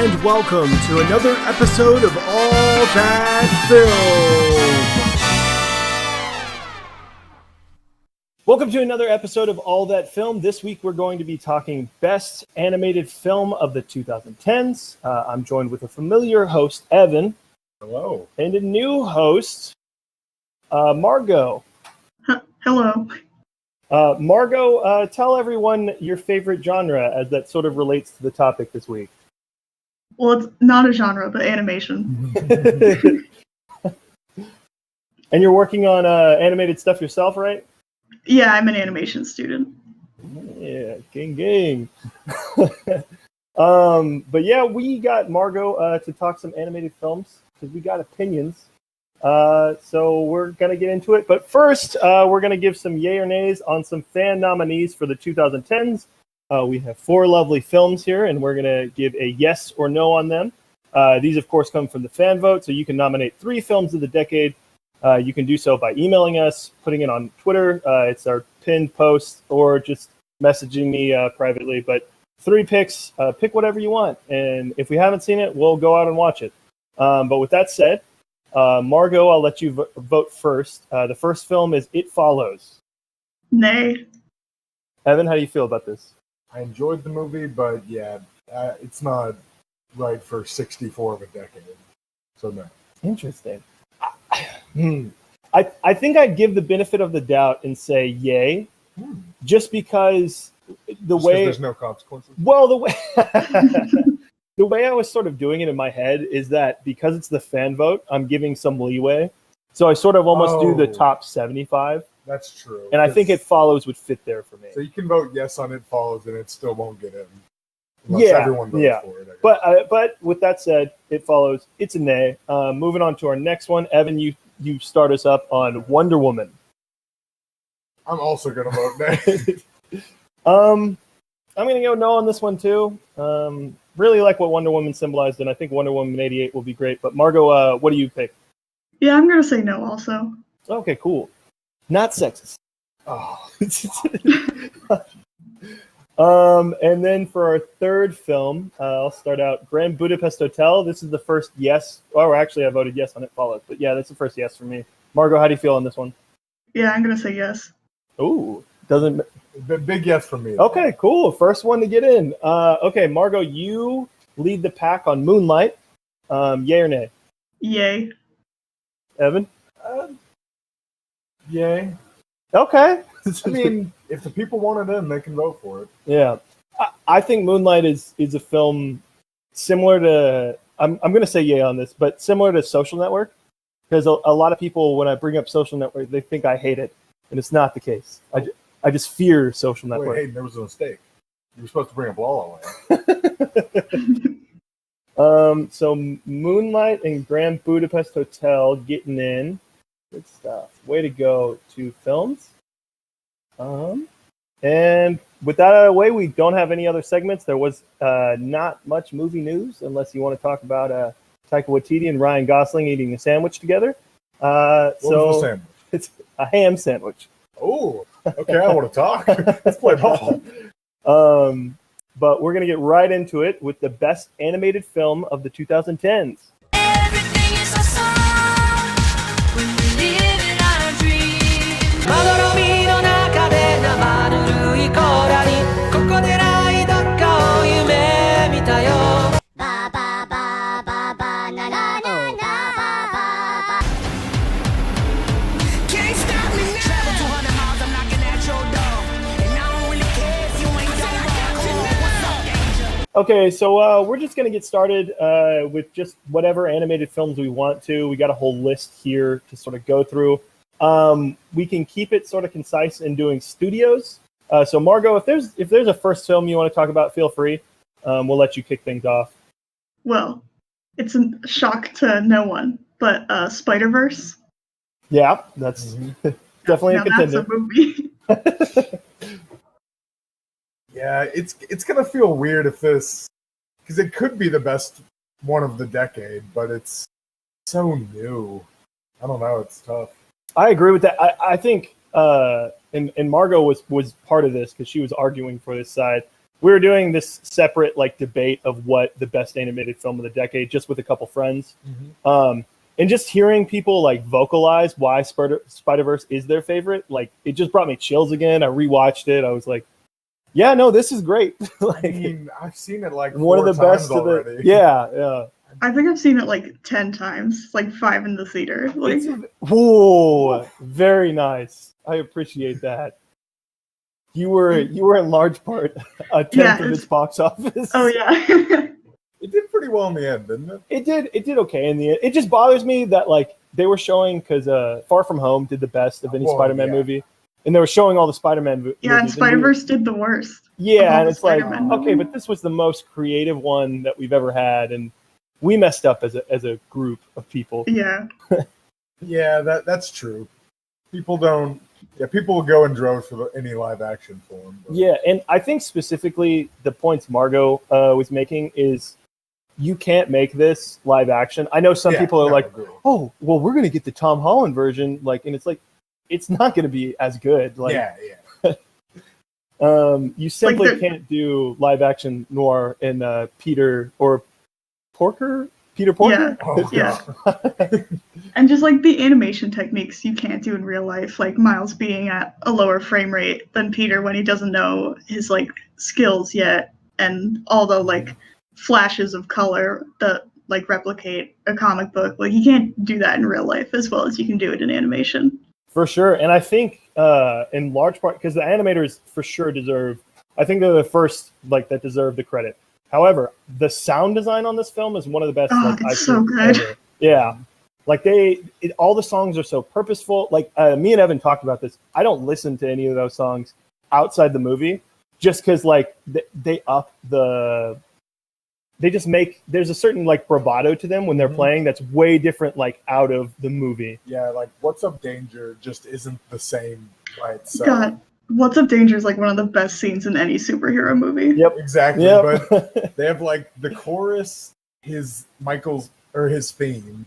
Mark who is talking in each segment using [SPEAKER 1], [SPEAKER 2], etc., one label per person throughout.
[SPEAKER 1] and welcome to another episode of All That Film. Welcome to another episode of All That Film. This week we're going to be talking Best Animated Film of the 2010s. I'm joined with a familiar host, Evan.
[SPEAKER 2] Hello.
[SPEAKER 1] And a new host, Margot.
[SPEAKER 3] Hello.
[SPEAKER 1] Margot, tell everyone your favorite genre as that sort of relates to the topic this week.
[SPEAKER 3] Well, it's not a genre, but animation.
[SPEAKER 1] And you're working on animated stuff yourself, right?
[SPEAKER 3] Yeah, I'm an animation student.
[SPEAKER 1] Yeah, gang. But yeah, we got Margot to talk some animated films because we got opinions. So we're going to get into it. But first, we're going to give some yay or nays on some fan nominees for the 2010s. We have 4 lovely films here, and we're going to give a yes or no on them. These, of course, come from the fan vote, so you can nominate 3 films of the decade. You can do so by emailing us, putting it on Twitter. It's our pinned post, or just messaging me privately. But 3 picks, pick whatever you want. And if we haven't seen it, we'll go out and watch it. But with that said, Margot, I'll let you vote first. The first film is It Follows.
[SPEAKER 3] Nay.
[SPEAKER 1] Evan, how do you feel about this?
[SPEAKER 2] I enjoyed the movie, but yeah, it's not right for 64 of a decade. So no.
[SPEAKER 1] Interesting. I think I'd give the benefit of the doubt and say yay, just because
[SPEAKER 2] there's no consequences.
[SPEAKER 1] Well, the way I was sort of doing it in my head is that because it's the fan vote, I'm giving some leeway. So I sort of almost do the top 75.
[SPEAKER 2] That's true.
[SPEAKER 1] And I think It Follows would fit there for me.
[SPEAKER 2] So you can vote yes on It Follows, and it still won't get in. Unless everyone votes for it.
[SPEAKER 1] But with that said, It Follows. It's a nay. Moving on to our next one. Evan, you start us up on Wonder Woman.
[SPEAKER 2] I'm also going to vote nay.
[SPEAKER 1] I'm going to go no on this one, too. Really like what Wonder Woman symbolized, and I think Wonder Woman 88 will be great. But Margot, what do you pick?
[SPEAKER 3] Yeah, I'm going to say no also.
[SPEAKER 1] Okay, cool. Not sexist.
[SPEAKER 2] Oh.
[SPEAKER 1] And then for our third film, I'll start out Grand Budapest Hotel. This is the first yes. Oh, actually, I voted yes on It Follows. But yeah, that's the first yes for me. Margot, how do you feel on this one?
[SPEAKER 3] Yeah, I'm going to say yes.
[SPEAKER 1] Ooh, doesn't...
[SPEAKER 2] Big yes from me.
[SPEAKER 1] Okay, cool. First one to get in. Okay, Margot, you lead the pack on Moonlight. Yay or nay?
[SPEAKER 3] Yay.
[SPEAKER 1] Evan?
[SPEAKER 2] Yay.
[SPEAKER 1] Okay.
[SPEAKER 2] I mean, if the people want it in, they can vote for it.
[SPEAKER 1] Yeah. I think Moonlight is a film similar to... I'm going to say yay on this, but similar to Social Network. Because a lot of people, when I bring up Social Network, they think I hate it. And it's not the case. I just fear Social Network.
[SPEAKER 2] Wait, Hayden, there was a mistake. You were supposed to bring up La La Land.
[SPEAKER 1] So Moonlight and Grand Budapest Hotel getting in. Good stuff. Way to go, 2 films. And with that out of the way, we don't have any other segments. There was not much movie news, unless you want to talk about Taika Waititi and Ryan Gosling eating a sandwich together.
[SPEAKER 2] What was the sandwich?
[SPEAKER 1] It's a ham sandwich.
[SPEAKER 2] Oh, okay, I want to talk. Let's play ball.
[SPEAKER 1] But we're going to get right into it with the best animated film of the 2010s.
[SPEAKER 4] Everything is awesome when we live in our dream. まどろみの中で生ぬるいコーラにここでないどっかを夢見たよ。バババババナナナナバババ Can't stop me now. Travel 200 miles, I'm knocking at your door. And I don't really care if you ain't done wrong.
[SPEAKER 1] Okay, so we're just going to get started with just whatever animated films we want to. We got a whole list here to sort of go through. We can keep it sort of concise in doing studios. So Margot, if there's a first film you want to talk about, feel free. We'll let you kick things off.
[SPEAKER 3] Well, it's a shock to no one, but Spider-Verse.
[SPEAKER 1] Yeah, that's definitely a contender.
[SPEAKER 3] That's a movie.
[SPEAKER 2] Yeah, it's gonna feel weird if this, because it could be the best one of the decade, but it's so new. I don't know. It's tough.
[SPEAKER 1] I agree with that. I think and Margot was part of this because she was arguing for this side. we were doing this separate like debate of what the best animated film of the decade, just with a couple friends. And just hearing people like vocalize why Spider-Verse is their favorite, like it just brought me chills again. I rewatched it. I was like, yeah, no, this is great. Like,
[SPEAKER 2] I mean, I've seen it like
[SPEAKER 1] one of the best
[SPEAKER 2] already.
[SPEAKER 1] Yeah.
[SPEAKER 3] I think I've seen it like 10 times, like 5 in the theater. Like,
[SPEAKER 1] Whoa, very nice. I appreciate that. You were in large part a tenth of its box office.
[SPEAKER 3] oh yeah.
[SPEAKER 2] It did pretty well in the end, didn't it?
[SPEAKER 1] It did okay in the end. It just bothers me that like they were showing because Far From Home did the best of any Spider-Man movie, and they were showing all the Spider-Man movies.
[SPEAKER 3] Yeah, and Spider-Verse did the worst.
[SPEAKER 1] Yeah, and it's like,
[SPEAKER 3] Spider-Man
[SPEAKER 1] okay, but this was the most creative one that we've ever had, and we messed up as a group of people.
[SPEAKER 3] Yeah.
[SPEAKER 2] Yeah, that's true. People will go in droves for any live action form. But.
[SPEAKER 1] Yeah, and I think specifically the points Margot was making is you can't make this live action. I know some people are like,
[SPEAKER 2] agree.
[SPEAKER 1] oh, well, we're going to get the Tom Holland version, like, and it's like, it's not going to be as good. Like, you simply
[SPEAKER 3] like
[SPEAKER 1] can't do live action noir in Peter Porker.
[SPEAKER 3] Yeah.
[SPEAKER 2] Oh,
[SPEAKER 3] yeah. And just like the animation techniques you can't do in real life, like Miles being at a lower frame rate than Peter when he doesn't know his like skills yet, and all the like flashes of color that like replicate a comic book. Like you can't do that in real life as well as you can do it in animation.
[SPEAKER 1] For sure. And I think in large part because the animators for sure I think they're the first like that deserve the credit. However, the sound design on this film is one of the best.
[SPEAKER 3] Oh, it's so good.
[SPEAKER 1] Ever. Yeah. Like all the songs are so purposeful. Like me and Evan talked about this. I don't listen to any of those songs outside the movie just because like they up they just make there's a certain like bravado to them when they're playing that's way different like out of the movie.
[SPEAKER 2] Yeah, like What's Up Danger just isn't the same by itself.
[SPEAKER 3] God, What's Up Danger is like one of the best scenes in any superhero movie.
[SPEAKER 1] Yep.
[SPEAKER 2] Exactly.
[SPEAKER 1] Yep.
[SPEAKER 2] But they have like the chorus, his theme,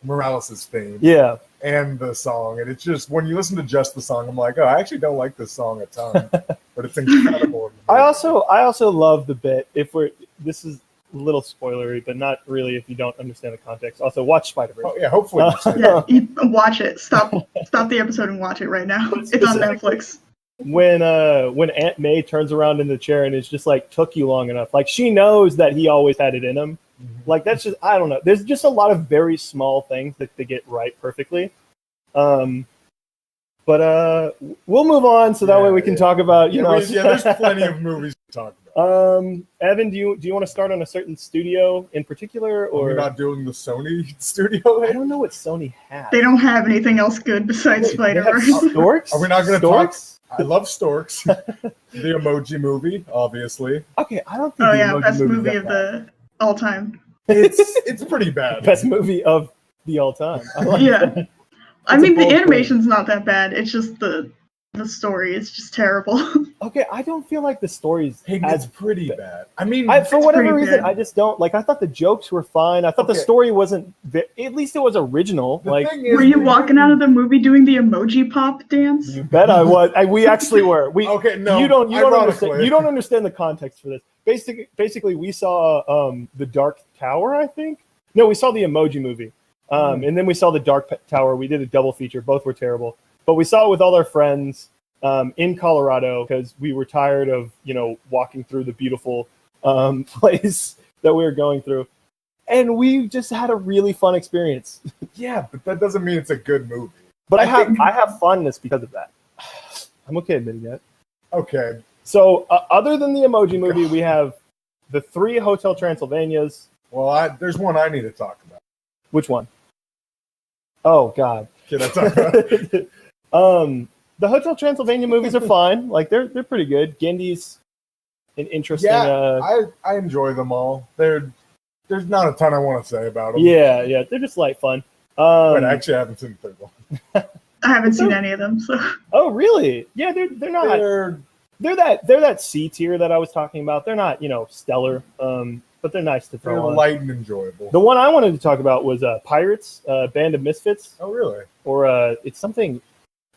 [SPEAKER 2] Morales' theme.
[SPEAKER 1] Yeah.
[SPEAKER 2] And the song. And it's just when you listen to just the song, I'm like, oh, I actually don't like this song a ton. But it's incredible.
[SPEAKER 1] I also love the bit this is a little spoilery, but not really if you don't understand the context. Also, watch Spider-Verse.
[SPEAKER 2] Oh, yeah, hopefully.
[SPEAKER 3] Yeah, you watch it. Stop the episode and watch it right now. It's on Netflix.
[SPEAKER 1] When Aunt May turns around in the chair and it's just like took you long enough. Like she knows that he always had it in him. Like that's just I don't know. There's just a lot of very small things that they get right perfectly. But we'll move on so that way we can talk about
[SPEAKER 2] there's plenty of movies to talk about.
[SPEAKER 1] Evan, do you want to start on a certain studio in particular, or
[SPEAKER 2] we're not doing the Sony studio?
[SPEAKER 1] I don't know what Sony has.
[SPEAKER 3] They don't have anything else good besides Spider-Verse.
[SPEAKER 1] Storks?
[SPEAKER 2] Are we not going to talk? I love Storks. The Emoji Movie, obviously.
[SPEAKER 1] Okay, I don't think.
[SPEAKER 3] Oh yeah, best movie of the all time.
[SPEAKER 2] It's pretty bad.
[SPEAKER 1] Best movie of the all time. I like that.
[SPEAKER 3] I mean, the animation's not that bad. It's just the story is just terrible.
[SPEAKER 1] Okay, I don't feel like the story's
[SPEAKER 2] it's pretty bad. I mean,
[SPEAKER 1] for whatever reason, I just don't like. I thought the jokes were fine. I thought the story wasn't. At least it was original. Like,
[SPEAKER 3] were you walking out of the movie doing the emoji pop dance?
[SPEAKER 1] You bet I was. We actually were.
[SPEAKER 2] No.
[SPEAKER 1] You don't understand the context for this. Basically, we saw the Dark Tower. I think. No, we saw the Emoji Movie. And then we saw the Dark Tower. We did a double feature. Both were terrible. But we saw it with all our friends in Colorado because we were tired of, walking through the beautiful place that we were going through. And we just had a really fun experience.
[SPEAKER 2] Yeah, but that doesn't mean it's a good movie.
[SPEAKER 1] But I have funness because of that. I'm okay admitting that.
[SPEAKER 2] Okay.
[SPEAKER 1] So other than the Emoji Movie, we have the 3 Hotel Transylvanias.
[SPEAKER 2] Well, there's one I need to talk about.
[SPEAKER 1] Which one? Oh God!
[SPEAKER 2] Can I talk about it?
[SPEAKER 1] The Hotel Transylvania movies are fine. Like they're pretty good. Gendy's an interesting.
[SPEAKER 2] Yeah, I enjoy them all. There's not a ton I want to say about them.
[SPEAKER 1] Yeah, they're just light fun.
[SPEAKER 2] But actually, I haven't seen the third one.
[SPEAKER 3] I haven't seen any of them. So.
[SPEAKER 1] Oh really? Yeah, they're not. They're that C tier that I was talking about. They're not stellar. But they're nice to throw
[SPEAKER 2] on.
[SPEAKER 1] They're
[SPEAKER 2] light and enjoyable.
[SPEAKER 1] The one I wanted to talk about was Pirates, Band of Misfits.
[SPEAKER 2] Oh, really?
[SPEAKER 1] Or it's something.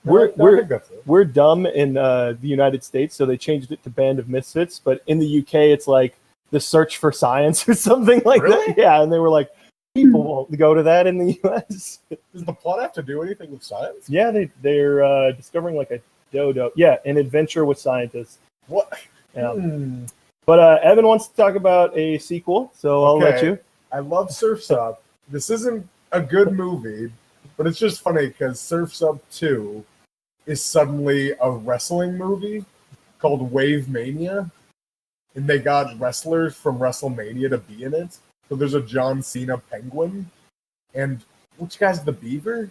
[SPEAKER 2] I think that's it.
[SPEAKER 1] we're dumb in the United States, so they changed it to Band of Misfits. But in the UK, it's like The Search for Science or something like
[SPEAKER 2] Really?
[SPEAKER 1] that. Yeah, and they were like, people won't go to that in the US.
[SPEAKER 2] Does the plot have to do anything with science?
[SPEAKER 1] Yeah, they're discovering like a dodo. Yeah, an adventure with scientists.
[SPEAKER 2] What?
[SPEAKER 1] Yeah. But Evan wants to talk about a sequel, so I'll let you.
[SPEAKER 2] I love Surf's Up. This isn't a good movie, but it's just funny because Surf's Up 2 is suddenly a wrestling movie called Wave Mania, and they got wrestlers from WrestleMania to be in it. So there's a John Cena penguin, and which guy's the beaver?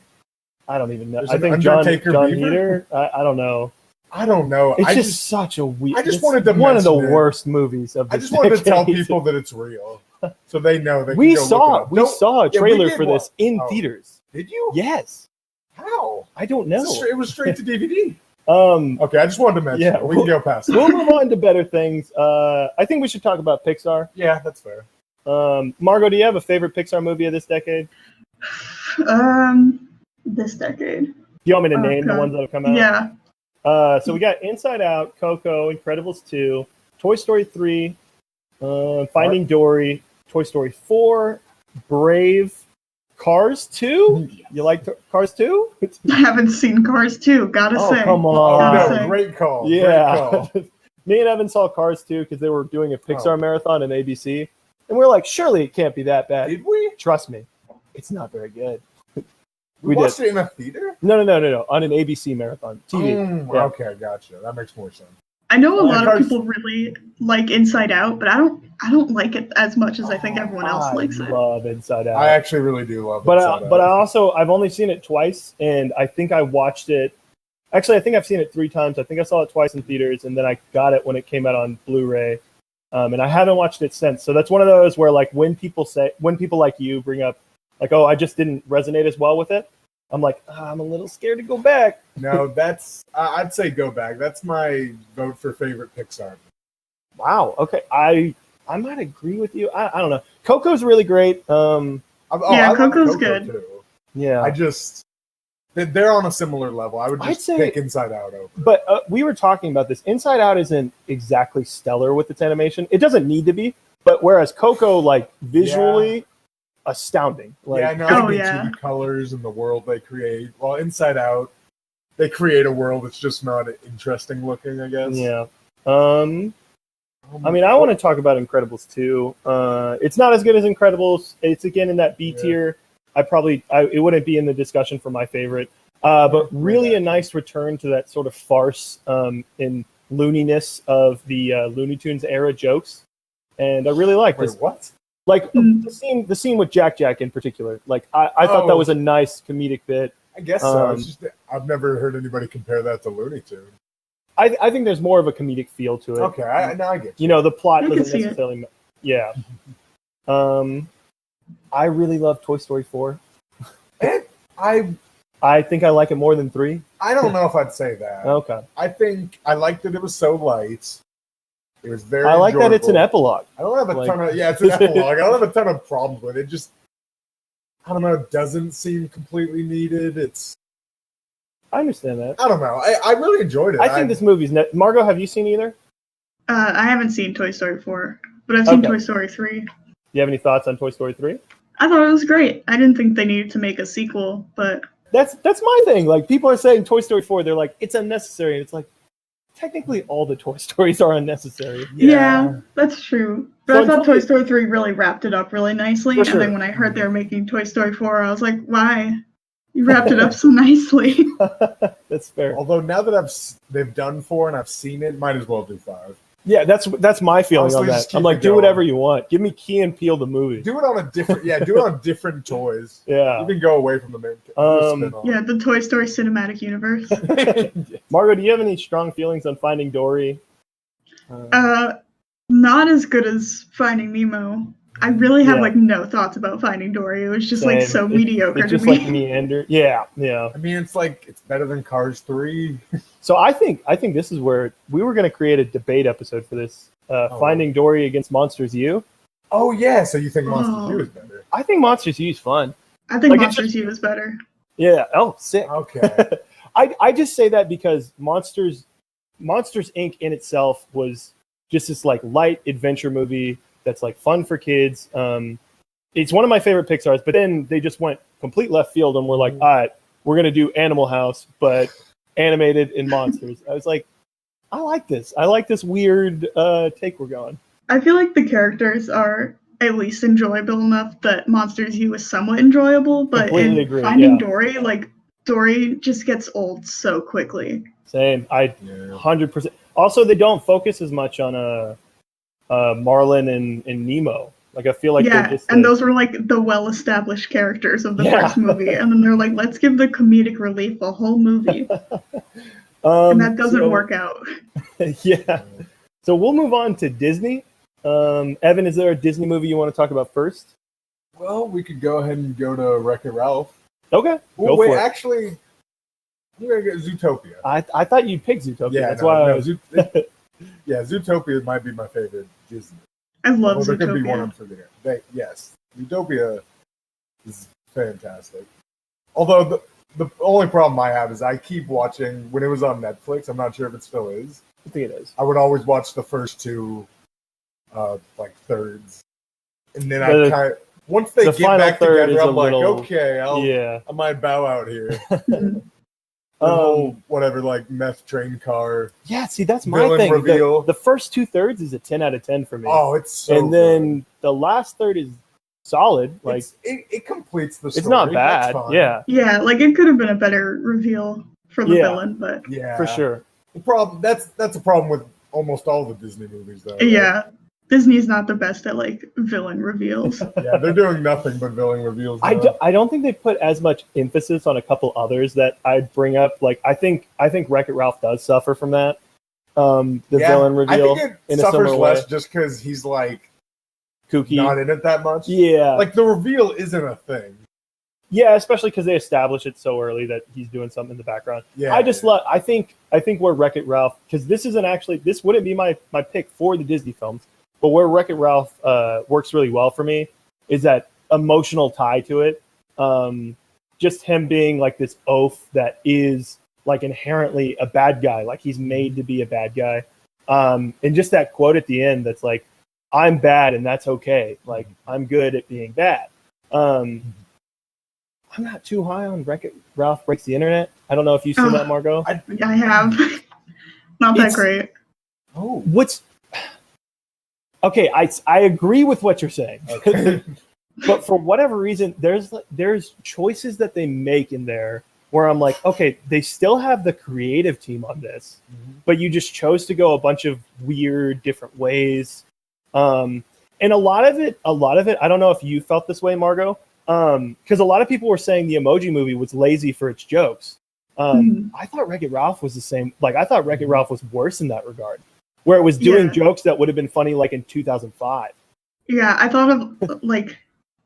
[SPEAKER 1] I don't even know.
[SPEAKER 2] There's
[SPEAKER 1] I
[SPEAKER 2] an
[SPEAKER 1] think John
[SPEAKER 2] Undertaker
[SPEAKER 1] Heater.
[SPEAKER 2] beaver?
[SPEAKER 1] I don't know.
[SPEAKER 2] I don't know.
[SPEAKER 1] It's just such a weird.
[SPEAKER 2] I just wanted to
[SPEAKER 1] one of the
[SPEAKER 2] mention it.
[SPEAKER 1] worst movies of.
[SPEAKER 2] I
[SPEAKER 1] This
[SPEAKER 2] just wanted to tell
[SPEAKER 1] decade.
[SPEAKER 2] people that it's real, so they know. They
[SPEAKER 1] We
[SPEAKER 2] can go
[SPEAKER 1] saw
[SPEAKER 2] look it up.
[SPEAKER 1] a
[SPEAKER 2] Yeah, we
[SPEAKER 1] trailer
[SPEAKER 2] did
[SPEAKER 1] for this in
[SPEAKER 2] Oh.
[SPEAKER 1] theaters.
[SPEAKER 2] Did you?
[SPEAKER 1] Yes.
[SPEAKER 2] How?
[SPEAKER 1] I don't know.
[SPEAKER 2] It was straight to DVD.
[SPEAKER 1] Um,
[SPEAKER 2] Okay, I just wanted to mention
[SPEAKER 1] Yeah,
[SPEAKER 2] it. We can go past it.
[SPEAKER 1] we'll move on to better things. I think we should talk about Pixar.
[SPEAKER 2] Yeah, that's fair.
[SPEAKER 1] Margot, do you have a favorite Pixar movie of this decade?
[SPEAKER 3] This decade.
[SPEAKER 1] Do you want me to name the
[SPEAKER 3] Okay.
[SPEAKER 1] ones that have come out?
[SPEAKER 3] Yeah.
[SPEAKER 1] So we got Inside Out, Coco, Incredibles 2, Toy Story 3, Finding Dory, Toy Story 4, Brave, Cars 2? You like Cars 2?
[SPEAKER 3] I haven't seen Cars 2, gotta
[SPEAKER 1] Oh,
[SPEAKER 3] say.
[SPEAKER 1] come
[SPEAKER 2] Oh,
[SPEAKER 1] on.
[SPEAKER 3] Gotta
[SPEAKER 2] no,
[SPEAKER 3] say.
[SPEAKER 2] great call.
[SPEAKER 1] Yeah.
[SPEAKER 2] Great call.
[SPEAKER 1] Me and Evan saw Cars 2 because they were doing a Pixar
[SPEAKER 2] Oh.
[SPEAKER 1] marathon in ABC. And we're like, surely it can't be that bad.
[SPEAKER 2] Did we?
[SPEAKER 1] Trust me, it's not very good.
[SPEAKER 2] We
[SPEAKER 1] We
[SPEAKER 2] watched
[SPEAKER 1] did.
[SPEAKER 2] it in a theater?
[SPEAKER 1] No. On an ABC marathon. TV. Yeah.
[SPEAKER 2] Okay, gotcha. That makes more sense.
[SPEAKER 3] I know a lot
[SPEAKER 2] Cars-
[SPEAKER 3] of people really like Inside Out, but I don't like it as much as I think everyone else likes it.
[SPEAKER 1] I love Inside Out.
[SPEAKER 2] I actually really do love it.
[SPEAKER 1] But I've only seen it twice, and I think I watched it. Actually, I think I've seen it 3 times. I think I saw it twice in theaters, and then I got it when it came out on Blu-ray, and I haven't watched it since. So that's one of those where, like, when people like you bring up, like, oh, I just didn't resonate as well with it, I'm like, I'm a little scared to go back.
[SPEAKER 2] No, that's I'd say go back. That's my vote for favorite Pixar.
[SPEAKER 1] Wow. Okay. I might agree with you. I don't know. Coco's really great.
[SPEAKER 3] Yeah,
[SPEAKER 2] I love
[SPEAKER 3] Coco's
[SPEAKER 2] Coco,
[SPEAKER 3] good.
[SPEAKER 2] too.
[SPEAKER 1] Yeah.
[SPEAKER 2] I just they're on a similar level. I would
[SPEAKER 1] I'd
[SPEAKER 2] just
[SPEAKER 1] say-
[SPEAKER 2] pick Inside Out over.
[SPEAKER 1] But we were talking about this. Inside Out isn't exactly stellar with its animation. It doesn't need to be. But whereas Coco, like, visually astounding. Like,
[SPEAKER 2] Yeah, I know.
[SPEAKER 3] Oh,
[SPEAKER 2] I get
[SPEAKER 3] yeah.
[SPEAKER 2] to the colors and the world they create. Well, Inside Out, they create a world that's just not interesting looking, I guess.
[SPEAKER 1] Yeah. I mean, I want to talk about Incredibles 2. It's not as good as Incredibles. It's again in that B tier. It wouldn't be in the discussion for my favorite. But really a nice return to that sort of farce and looniness of the Looney Tunes era jokes. And I really like
[SPEAKER 2] Wait,
[SPEAKER 1] this.
[SPEAKER 2] what?
[SPEAKER 1] Like the scene with Jack in particular. Like I thought that was a nice comedic bit.
[SPEAKER 2] I guess so. It's just I've never heard anybody compare that to Looney Tunes.
[SPEAKER 1] I think there's more of a comedic feel to it.
[SPEAKER 2] Okay, now I get you.
[SPEAKER 1] You know, the plot
[SPEAKER 3] I can
[SPEAKER 1] doesn't
[SPEAKER 3] see it.
[SPEAKER 1] necessarily. Yeah. I really love Toy Story 4. I think I like it more than 3.
[SPEAKER 2] I don't know if I'd say that.
[SPEAKER 1] Okay.
[SPEAKER 2] I think I liked that it was so light. It was very.
[SPEAKER 1] I like that it's an
[SPEAKER 2] enjoyable.
[SPEAKER 1] epilogue.
[SPEAKER 2] I don't have a
[SPEAKER 1] like-
[SPEAKER 2] ton of it's an epilogue. I don't have a ton of problems with it. Just I don't know. It doesn't seem completely needed.
[SPEAKER 1] I understand that.
[SPEAKER 2] I don't know. I really enjoyed it.
[SPEAKER 1] I think this movie's Margot, have you seen either?
[SPEAKER 3] I haven't seen Toy Story 4, but I've seen
[SPEAKER 1] Okay.
[SPEAKER 3] Toy Story 3.
[SPEAKER 1] Do you have any thoughts on Toy Story 3?
[SPEAKER 3] I thought it was great. I didn't think they needed to make a sequel, but
[SPEAKER 1] That's my thing. Like, people are saying Toy Story 4, they're like, it's unnecessary. And it's like, technically all the Toy Stories are unnecessary.
[SPEAKER 3] yeah, that's true. But
[SPEAKER 1] So
[SPEAKER 3] I thought
[SPEAKER 1] until
[SPEAKER 3] Toy
[SPEAKER 1] they-
[SPEAKER 3] Story 3 really wrapped it up really nicely.
[SPEAKER 1] For
[SPEAKER 3] And
[SPEAKER 1] sure.
[SPEAKER 3] then when I heard they were making Toy Story 4, I was like, why? You wrapped it up so nicely.
[SPEAKER 1] That's fair.
[SPEAKER 2] Although now that they've done 4 and I've seen it, might as well do 5.
[SPEAKER 1] Yeah, that's my feeling
[SPEAKER 2] Honestly,
[SPEAKER 1] on that.
[SPEAKER 2] just keep
[SPEAKER 1] I'm like,
[SPEAKER 2] it
[SPEAKER 1] do
[SPEAKER 2] going.
[SPEAKER 1] whatever you want. Give me Key and Peele the movie.
[SPEAKER 2] Do it on a different. Do it on different toys.
[SPEAKER 1] Yeah.
[SPEAKER 2] You can go away from the main. spin-off.
[SPEAKER 3] Yeah, the Toy Story cinematic universe.
[SPEAKER 1] Margot, do you have any strong feelings on Finding Dory?
[SPEAKER 3] Not as good as Finding Nemo. I really have
[SPEAKER 1] Yeah.
[SPEAKER 3] like no thoughts about Finding Dory. It was just like
[SPEAKER 1] Same.
[SPEAKER 3] so mediocre
[SPEAKER 1] It's
[SPEAKER 3] to
[SPEAKER 1] just
[SPEAKER 3] me.
[SPEAKER 1] like meander. Yeah.
[SPEAKER 2] I mean, it's better than Cars 3.
[SPEAKER 1] So I think this is where we were going to create a debate episode for this. Finding Dory against Monsters U.
[SPEAKER 2] Oh yeah, so you think Monsters
[SPEAKER 3] Oh.
[SPEAKER 2] U is better?
[SPEAKER 1] I think Monsters U is fun.
[SPEAKER 3] I think
[SPEAKER 1] Like, it's
[SPEAKER 3] Monsters
[SPEAKER 1] just-
[SPEAKER 3] U is better.
[SPEAKER 1] Yeah. Oh, sick.
[SPEAKER 2] Okay.
[SPEAKER 1] I just say that because Monsters Inc. in itself was just this like light adventure movie that's like fun for kids. It's one of my favorite Pixar's, but then they just went complete left field and were like, all right, we're gonna do Animal House, but animated in monsters. I was like, I like this. I like this weird take we're going.
[SPEAKER 3] I feel like the characters are at least enjoyable enough that Monsters U is somewhat enjoyable, but
[SPEAKER 1] Completely
[SPEAKER 3] in
[SPEAKER 1] agree,
[SPEAKER 3] Finding
[SPEAKER 1] yeah.
[SPEAKER 3] Dory, like Dory just gets old so quickly.
[SPEAKER 1] Same. 100%. Also, they don't focus as much on Marlin and Nemo. Like I feel like they're just
[SPEAKER 3] those were like the well-established characters of the first movie, and then they're like, let's give the comedic relief a whole movie, and that doesn't work out.
[SPEAKER 1] Yeah. So we'll move on to Disney. Evan, is there a Disney movie you want to talk about first?
[SPEAKER 2] Well, we could go ahead and go to Wreck-It Ralph.
[SPEAKER 1] Okay.
[SPEAKER 2] Well, wait, actually, I'm gonna get Zootopia.
[SPEAKER 1] I thought you'd pick Zootopia. Yeah, that's why I was.
[SPEAKER 2] Yeah, Zootopia might be my favorite Disney.
[SPEAKER 3] I love Zootopia.
[SPEAKER 2] There could be one I'm forgetting. Yes, Zootopia is fantastic. Although the only problem I have is I keep watching when it was on Netflix. I'm not sure if it still is.
[SPEAKER 1] I think it is.
[SPEAKER 2] I would always watch the first two, like thirds, and then once they get back together, I'm like, okay, I might bow out here. Whatever, like meth train car.
[SPEAKER 1] Yeah, see, that's my thing.
[SPEAKER 2] Reveal.
[SPEAKER 1] The first 2/3 is a 10 out of 10 for me.
[SPEAKER 2] Oh, it's so
[SPEAKER 1] and then the last third is solid. Like
[SPEAKER 2] it completes the story.
[SPEAKER 1] It's not bad. Yeah.
[SPEAKER 3] Yeah, like it could have been a better reveal for the villain, but
[SPEAKER 1] for sure.
[SPEAKER 2] The problem that's a problem with almost all the Disney movies, though. Right?
[SPEAKER 3] Yeah. Disney's not the best at like villain reveals.
[SPEAKER 2] Yeah, they're doing nothing but villain reveals.
[SPEAKER 1] I don't think they put as much emphasis on a couple others that I'd bring up. Like I think Wreck-It Ralph does suffer from that. Villain reveal.
[SPEAKER 2] I think it suffers less just because he's like
[SPEAKER 1] kooky,
[SPEAKER 2] not in it that much.
[SPEAKER 1] Yeah,
[SPEAKER 2] like the reveal isn't a thing.
[SPEAKER 1] Yeah, especially because they establish it so early that he's doing something in the background. Yeah, I just love. I think where Wreck-It Ralph, because this wouldn't be my pick for the Disney films. But where Wreck-It Ralph works really well for me is that emotional tie to it. Just him being like this oaf that is like inherently a bad guy, like he's made to be a bad guy. And just that quote at the end that's like, I'm bad and that's okay. Like I'm good at being bad. I'm not too high on Wreck-It Ralph Breaks the Internet. I don't know if you've seen that, Margot.
[SPEAKER 3] I have. Not that great.
[SPEAKER 1] Oh, okay, I agree with what you're saying. Okay. But for whatever reason, there's choices that they make in there where I'm like, okay, they still have the creative team on this, but you just chose to go a bunch of weird different ways. And a lot of it, I don't know if you felt this way, Margot, because a lot of people were saying the Emoji Movie was lazy for its jokes. I thought Wreck-It Ralph was the same. Like I thought Wreck-It Ralph was worse in that regard, where it was doing jokes that would have been funny like in 2005.
[SPEAKER 3] Yeah, I thought of like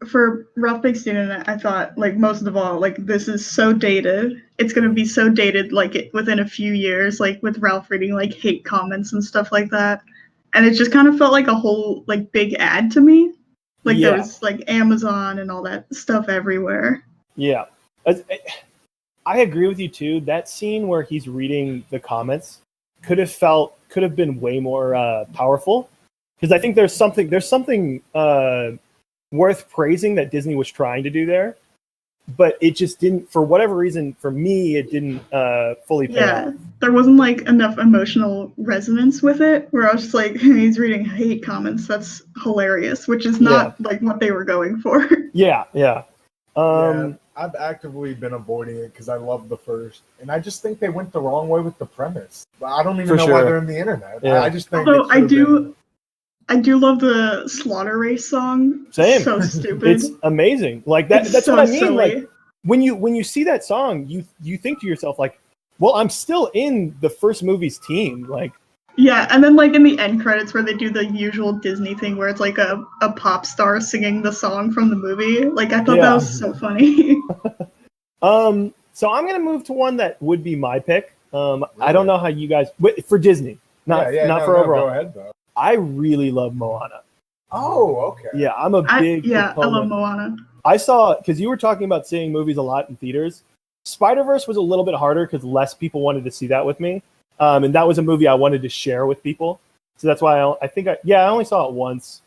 [SPEAKER 3] for Ralph Breaks the Internet, I thought like most of all, like this is so dated. It's gonna be so dated like within a few years, like with Ralph reading like hate comments and stuff like that. And it just kind of felt like a whole like big ad to me. Like there was like Amazon and all that stuff everywhere. Yeah.
[SPEAKER 1] I agree with you too. That scene where he's reading the comments could have been way more powerful, because I think there's something worth praising that Disney was trying to do there, but it just didn't, for whatever reason, for me, it didn't fully pay off.
[SPEAKER 3] There wasn't like enough emotional resonance with it, where I was just like, he's reading hate comments, that's hilarious, which is not like what they were going for.
[SPEAKER 1] Yeah.
[SPEAKER 2] I've actively been avoiding it because I love the first, and I just think they went the wrong way with the premise. I don't even know why they're in the internet. Yeah. I just think.
[SPEAKER 3] Although I do love the Slaughter Race song.
[SPEAKER 1] Same.
[SPEAKER 3] So stupid.
[SPEAKER 1] It's amazing. Like that. That's
[SPEAKER 3] so
[SPEAKER 1] what I mean.
[SPEAKER 3] Silly.
[SPEAKER 1] Like when you see that song, you think to yourself like, well, I'm still in the first movie's team. Like.
[SPEAKER 3] Yeah, and then like in the end credits where they do the usual Disney thing where it's like a pop star singing the song from the movie. Like I thought that was so funny.
[SPEAKER 1] So I'm gonna move to one that would be my pick. Really? I don't know how you guys for Disney, not for overall.
[SPEAKER 2] Go ahead, though.
[SPEAKER 1] I really love Moana.
[SPEAKER 2] Oh, okay.
[SPEAKER 1] Yeah, I'm a big
[SPEAKER 3] I love Moana.
[SPEAKER 1] I saw, because you were talking about seeing movies a lot in theaters. Spider-Verse was a little bit harder because less people wanted to see that with me. And that was a movie I wanted to share with people. So that's why I only saw it once.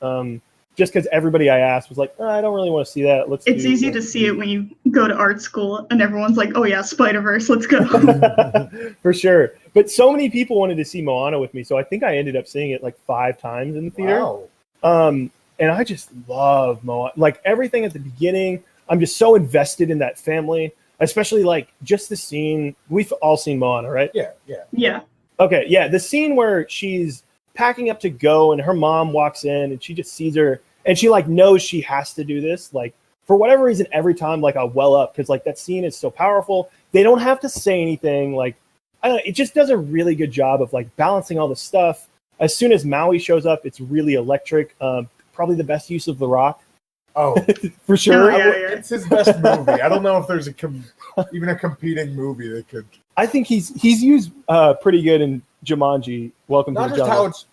[SPEAKER 1] Just because everybody I asked was like, I don't really want to see that.
[SPEAKER 3] It's easy to see it when you go to art school and everyone's like, oh yeah, Spider-Verse, let's go.
[SPEAKER 1] For sure. But so many people wanted to see Moana with me. So I think I ended up seeing it like 5 times in the theater.
[SPEAKER 2] Wow.
[SPEAKER 1] And I just love Moana. Like everything at the beginning, I'm just so invested in that family. Especially like just the scene. We've all seen Moana, right?
[SPEAKER 3] Yeah.
[SPEAKER 1] Okay, yeah. The scene where she's packing up to go and her mom walks in and she just sees her and she like knows she has to do this. Like for whatever reason, every time like I well up because like that scene is so powerful. They don't have to say anything. Like I don't know, it just does a really good job of like balancing all the stuff. As soon as Maui shows up, it's really electric. Probably the best use of The Rock.
[SPEAKER 2] Oh,
[SPEAKER 1] for sure.
[SPEAKER 3] Yeah.
[SPEAKER 2] It's his best movie. I don't know if there's even a competing movie that could.
[SPEAKER 1] I think he's used pretty good in Jumanji. Welcome
[SPEAKER 2] Not
[SPEAKER 1] to the
[SPEAKER 2] just
[SPEAKER 1] Jungle.
[SPEAKER 2] how it's,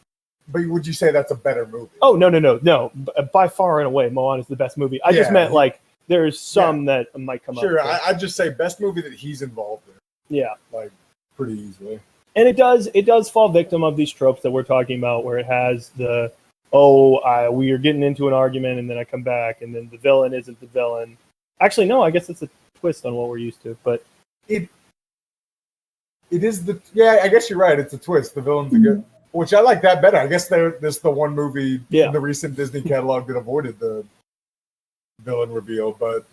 [SPEAKER 2] but would you say that's a better movie?
[SPEAKER 1] Oh no! By far and away, Moana is the best movie. I just meant like there's some that might come up.
[SPEAKER 2] Sure, I'd just say best movie that he's involved in.
[SPEAKER 1] Yeah,
[SPEAKER 2] like pretty easily.
[SPEAKER 1] And it does fall victim of these tropes that we're talking about, where it has the we are getting into an argument and then I come back and then the villain isn't the villain. Actually, no, I guess it's a twist on what we're used to, but
[SPEAKER 2] it is I guess you're right. It's a twist. The villain's a good, which I like that better. I guess there's the one movie in the recent Disney catalog that avoided the villain reveal, but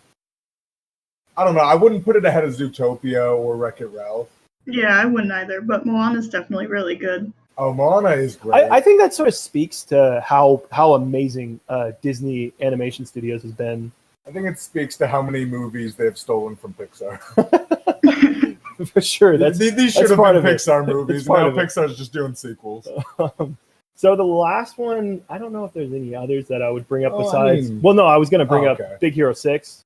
[SPEAKER 2] I don't know. I wouldn't put it ahead of Zootopia or Wreck-It Ralph.
[SPEAKER 3] Yeah, I wouldn't either, but Moana's definitely really good.
[SPEAKER 2] Oh, Moana is great.
[SPEAKER 1] I think that sort of speaks to how amazing Disney Animation Studios has been.
[SPEAKER 2] I think it speaks to how many movies they've stolen from Pixar.
[SPEAKER 1] For sure.
[SPEAKER 2] These should have been Pixar movies. Now Pixar's just doing sequels.
[SPEAKER 1] So the last one, I don't know if there's any others that I would bring up besides. I was going to bring up Big Hero 6.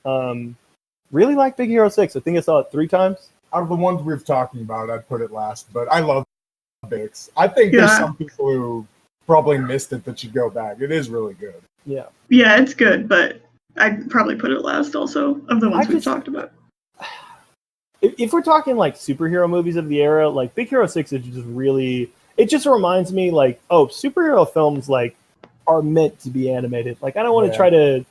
[SPEAKER 1] Really like Big Hero 6. I think I saw it 3 times.
[SPEAKER 2] Out of the ones we've talking about, I'd put it last, but I love Bix. I think there's some people who probably missed it that should go back. It is really good.
[SPEAKER 1] Yeah.
[SPEAKER 3] Yeah, it's good, but I'd probably put it last also of the ones we've talked about.
[SPEAKER 1] If we're talking like superhero movies of the era, like Big Hero 6 is just really, it just reminds me like, superhero films like are meant to be animated. Like I don't want to try to,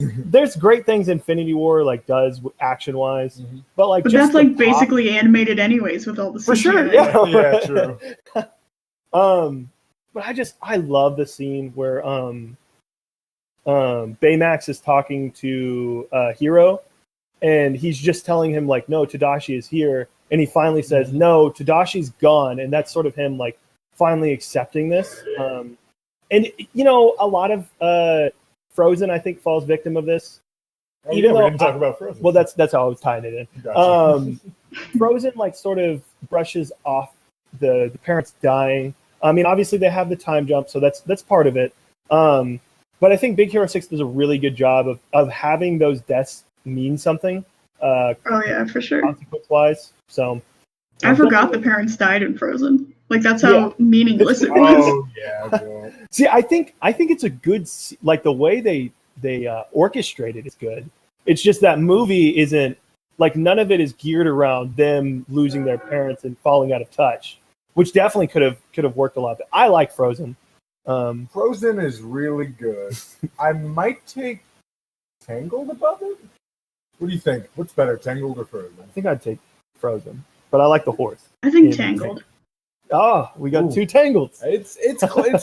[SPEAKER 1] there's great things Infinity War like does action wise, but
[SPEAKER 3] that's like basically animated anyways with all the CGI.
[SPEAKER 1] For sure.
[SPEAKER 2] Yeah, true.
[SPEAKER 1] But I love the scene where Baymax is talking to Hero, and he's just telling him like, no, Tadashi is here, and he finally says, no, Tadashi's gone, and that's sort of him like finally accepting this. And you know, a lot of Frozen, I think, falls victim of this.
[SPEAKER 2] Even though we didn't talk about Frozen.
[SPEAKER 1] Well, that's how I was tying it in.
[SPEAKER 2] Gotcha.
[SPEAKER 1] Frozen like sort of brushes off the parents dying. I mean, obviously they have the time jump, so that's part of it. But I think Big Hero 6 does a really good job of having those deaths mean something.
[SPEAKER 3] For sure.
[SPEAKER 1] Consequence-wise. So
[SPEAKER 3] I forgot the parents died in Frozen. Like that's how meaningless it was.
[SPEAKER 2] Oh yeah.
[SPEAKER 1] See, I think it's a good, like the way they orchestrate it is good. It's just that movie isn't like, none of it is geared around them losing their parents and falling out of touch, which definitely could have worked a lot. But I like Frozen.
[SPEAKER 2] Frozen is really good. I might take Tangled above it. What do you think? What's better, Tangled or Frozen?
[SPEAKER 1] I think I'd take Frozen, but I like the horse.
[SPEAKER 3] I think Tangled.
[SPEAKER 1] Oh, we got 2 Tangled.
[SPEAKER 2] It's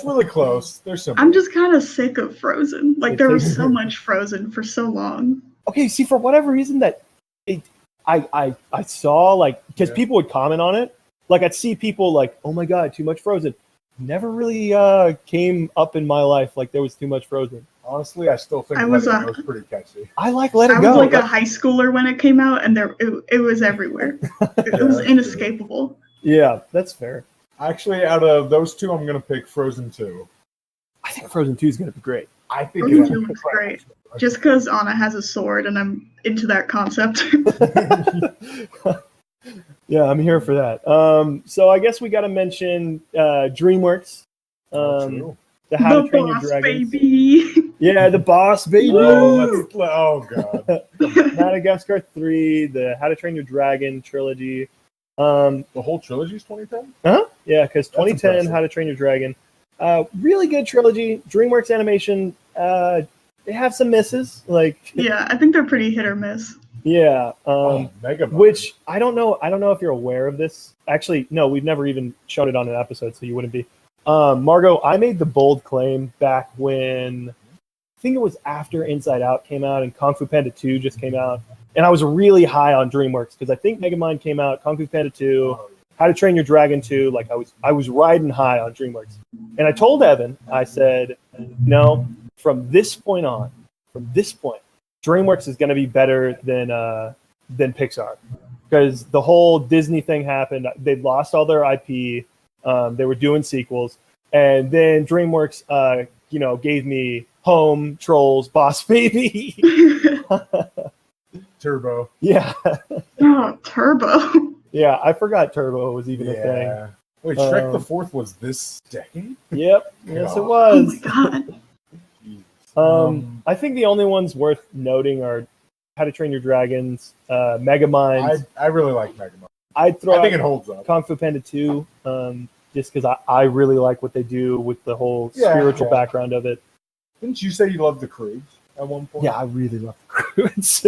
[SPEAKER 2] really close. They're similar.
[SPEAKER 3] I'm just kind of sick of Frozen. Like there was so much Frozen for so long.
[SPEAKER 1] Okay, see, for whatever reason that I saw, like, because people would comment on it. Like I'd see people like, oh my god, too much Frozen. Never really came up in my life like there was too much Frozen.
[SPEAKER 2] Honestly, I still think Let It Go was pretty catchy.
[SPEAKER 1] I like Let It
[SPEAKER 3] Go. I was like
[SPEAKER 1] a
[SPEAKER 3] high schooler when it came out, and it was everywhere. It was inescapable.
[SPEAKER 1] Yeah, that's fair.
[SPEAKER 2] Actually, out of those 2, I'm going to pick Frozen 2.
[SPEAKER 1] I think Frozen 2 is going to be great.
[SPEAKER 2] I think
[SPEAKER 3] Frozen 2 looks great. Just because Anna has a sword, and I'm into that concept.
[SPEAKER 1] Yeah, I'm here for that. So I guess we got to mention DreamWorks. The How to Train Your Dragon.
[SPEAKER 3] Baby.
[SPEAKER 1] Yeah, the boss, baby.
[SPEAKER 2] Oh god.
[SPEAKER 1] Madagascar 3, the How to Train Your Dragon trilogy.
[SPEAKER 2] The whole trilogy is 2010?
[SPEAKER 1] Huh? Yeah, because 2010,
[SPEAKER 2] impressive.
[SPEAKER 1] How to Train Your Dragon. Really good trilogy. DreamWorks Animation, they have some misses.
[SPEAKER 3] Yeah, I think they're pretty hit or miss.
[SPEAKER 1] Yeah.
[SPEAKER 2] Mega Man.
[SPEAKER 1] Which I don't know if you're aware of this. Actually, no, we've never even shown it on an episode, so you wouldn't be. Margot, I made the bold claim back when I think it was after Inside Out came out and Kung Fu Panda 2 just came out. And I was really high on DreamWorks because I think Megamind came out, Kung Fu Panda 2, How to Train Your Dragon 2. Like I was riding high on DreamWorks. And I told Evan, I said, no, from this point, DreamWorks is going to be better than Pixar, because the whole Disney thing happened. They lost all their IP. They were doing sequels, and then DreamWorks, gave me Home, Trolls, Boss Baby.
[SPEAKER 2] Turbo.
[SPEAKER 1] Yeah,
[SPEAKER 3] Oh, Turbo.
[SPEAKER 1] yeah. I forgot Turbo was even a thing.
[SPEAKER 2] Yeah. Wait, Shrek the Fourth was this decade?
[SPEAKER 1] Yep, yes, it
[SPEAKER 3] Oh
[SPEAKER 1] was.
[SPEAKER 3] my god.
[SPEAKER 1] I think the only ones worth noting are How to Train Your Dragons, Megamind.
[SPEAKER 2] I really like Megamind.
[SPEAKER 1] I
[SPEAKER 2] think it holds up.
[SPEAKER 1] Kung Fu Panda 2, just because I really like what they do with the whole spiritual background of it.
[SPEAKER 2] Didn't you say you loved the Croods at one point?
[SPEAKER 1] Yeah, I really love the Croods.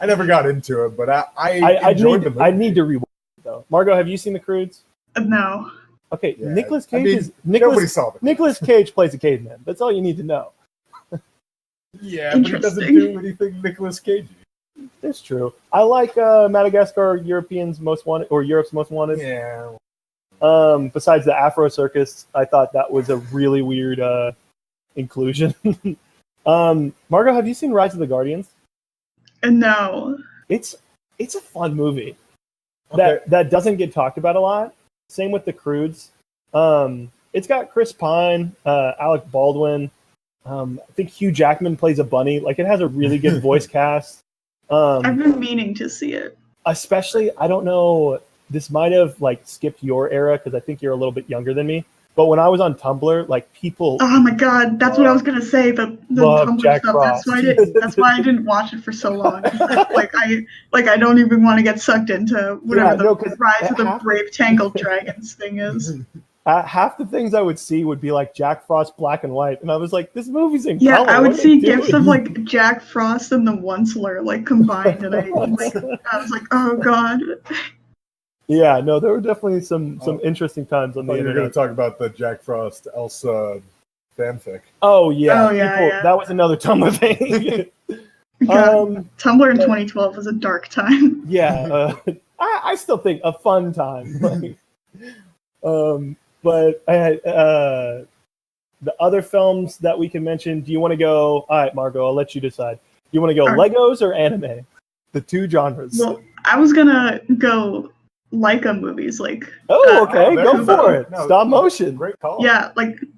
[SPEAKER 2] I never got into it, but I enjoyed the movie.
[SPEAKER 1] I need to rewatch it, though. Margot, have you seen the Croods?
[SPEAKER 3] No.
[SPEAKER 1] Okay,
[SPEAKER 2] Yeah.
[SPEAKER 1] Nicolas Cage
[SPEAKER 2] nobody saw it.
[SPEAKER 1] Nicolas Cage plays a caveman. That's all you need to know.
[SPEAKER 2] Yeah, but he doesn't do anything Nicolas Cage.
[SPEAKER 1] It's true. I like Madagascar, Europe's Most Wanted.
[SPEAKER 2] Yeah.
[SPEAKER 1] Besides the Afro Circus, I thought that was a really weird inclusion. Margot, have you seen Rise of the Guardians?
[SPEAKER 3] No.
[SPEAKER 1] It's a fun movie
[SPEAKER 2] Okay.
[SPEAKER 1] that doesn't get talked about a lot. Same with the Croods. It's got Chris Pine, Alec Baldwin. I think Hugh Jackman plays a bunny. Like, it has a really good voice cast.
[SPEAKER 3] I've been meaning to see it.
[SPEAKER 1] Especially, I don't know, this might have skipped your era because I think you're a little bit younger than me. But when I was on Tumblr, people.
[SPEAKER 3] Oh my god, that's what I was gonna say. The Tumblr
[SPEAKER 1] Jack
[SPEAKER 3] stuff.
[SPEAKER 1] Frost.
[SPEAKER 3] That's why I didn't watch it for so long. I don't even want to get sucked into whatever the Rise of the Brave Tangled Dragons thing is.
[SPEAKER 1] Half the things I would see would be Jack Frost black and white, and I was like, "This movie's in
[SPEAKER 3] Yeah,
[SPEAKER 1] color."
[SPEAKER 3] I would
[SPEAKER 1] What are
[SPEAKER 3] see
[SPEAKER 1] they
[SPEAKER 3] gifs
[SPEAKER 1] doing?
[SPEAKER 3] of Jack Frost and the Onceler combined, and I was like, "Oh god."
[SPEAKER 1] Yeah, no, there were definitely some interesting times on the
[SPEAKER 2] You're going
[SPEAKER 1] internet.
[SPEAKER 2] to talk about the Jack Frost Elsa fanfic.
[SPEAKER 1] Oh yeah,
[SPEAKER 3] yeah.
[SPEAKER 1] That was another Tumblr thing.
[SPEAKER 3] God, Tumblr in 2012 was a dark time.
[SPEAKER 1] Yeah, I still think a fun time. But the other films that we can mention, do you want to go? All right, Margot, I'll let you decide. Do you want to go Legos or anime? The two genres.
[SPEAKER 3] Well, I was gonna go Leica movies,
[SPEAKER 1] Oh, okay, go
[SPEAKER 3] Kubo.
[SPEAKER 1] for it.
[SPEAKER 2] No,
[SPEAKER 1] Stop motion.
[SPEAKER 2] Great call.
[SPEAKER 3] Yeah,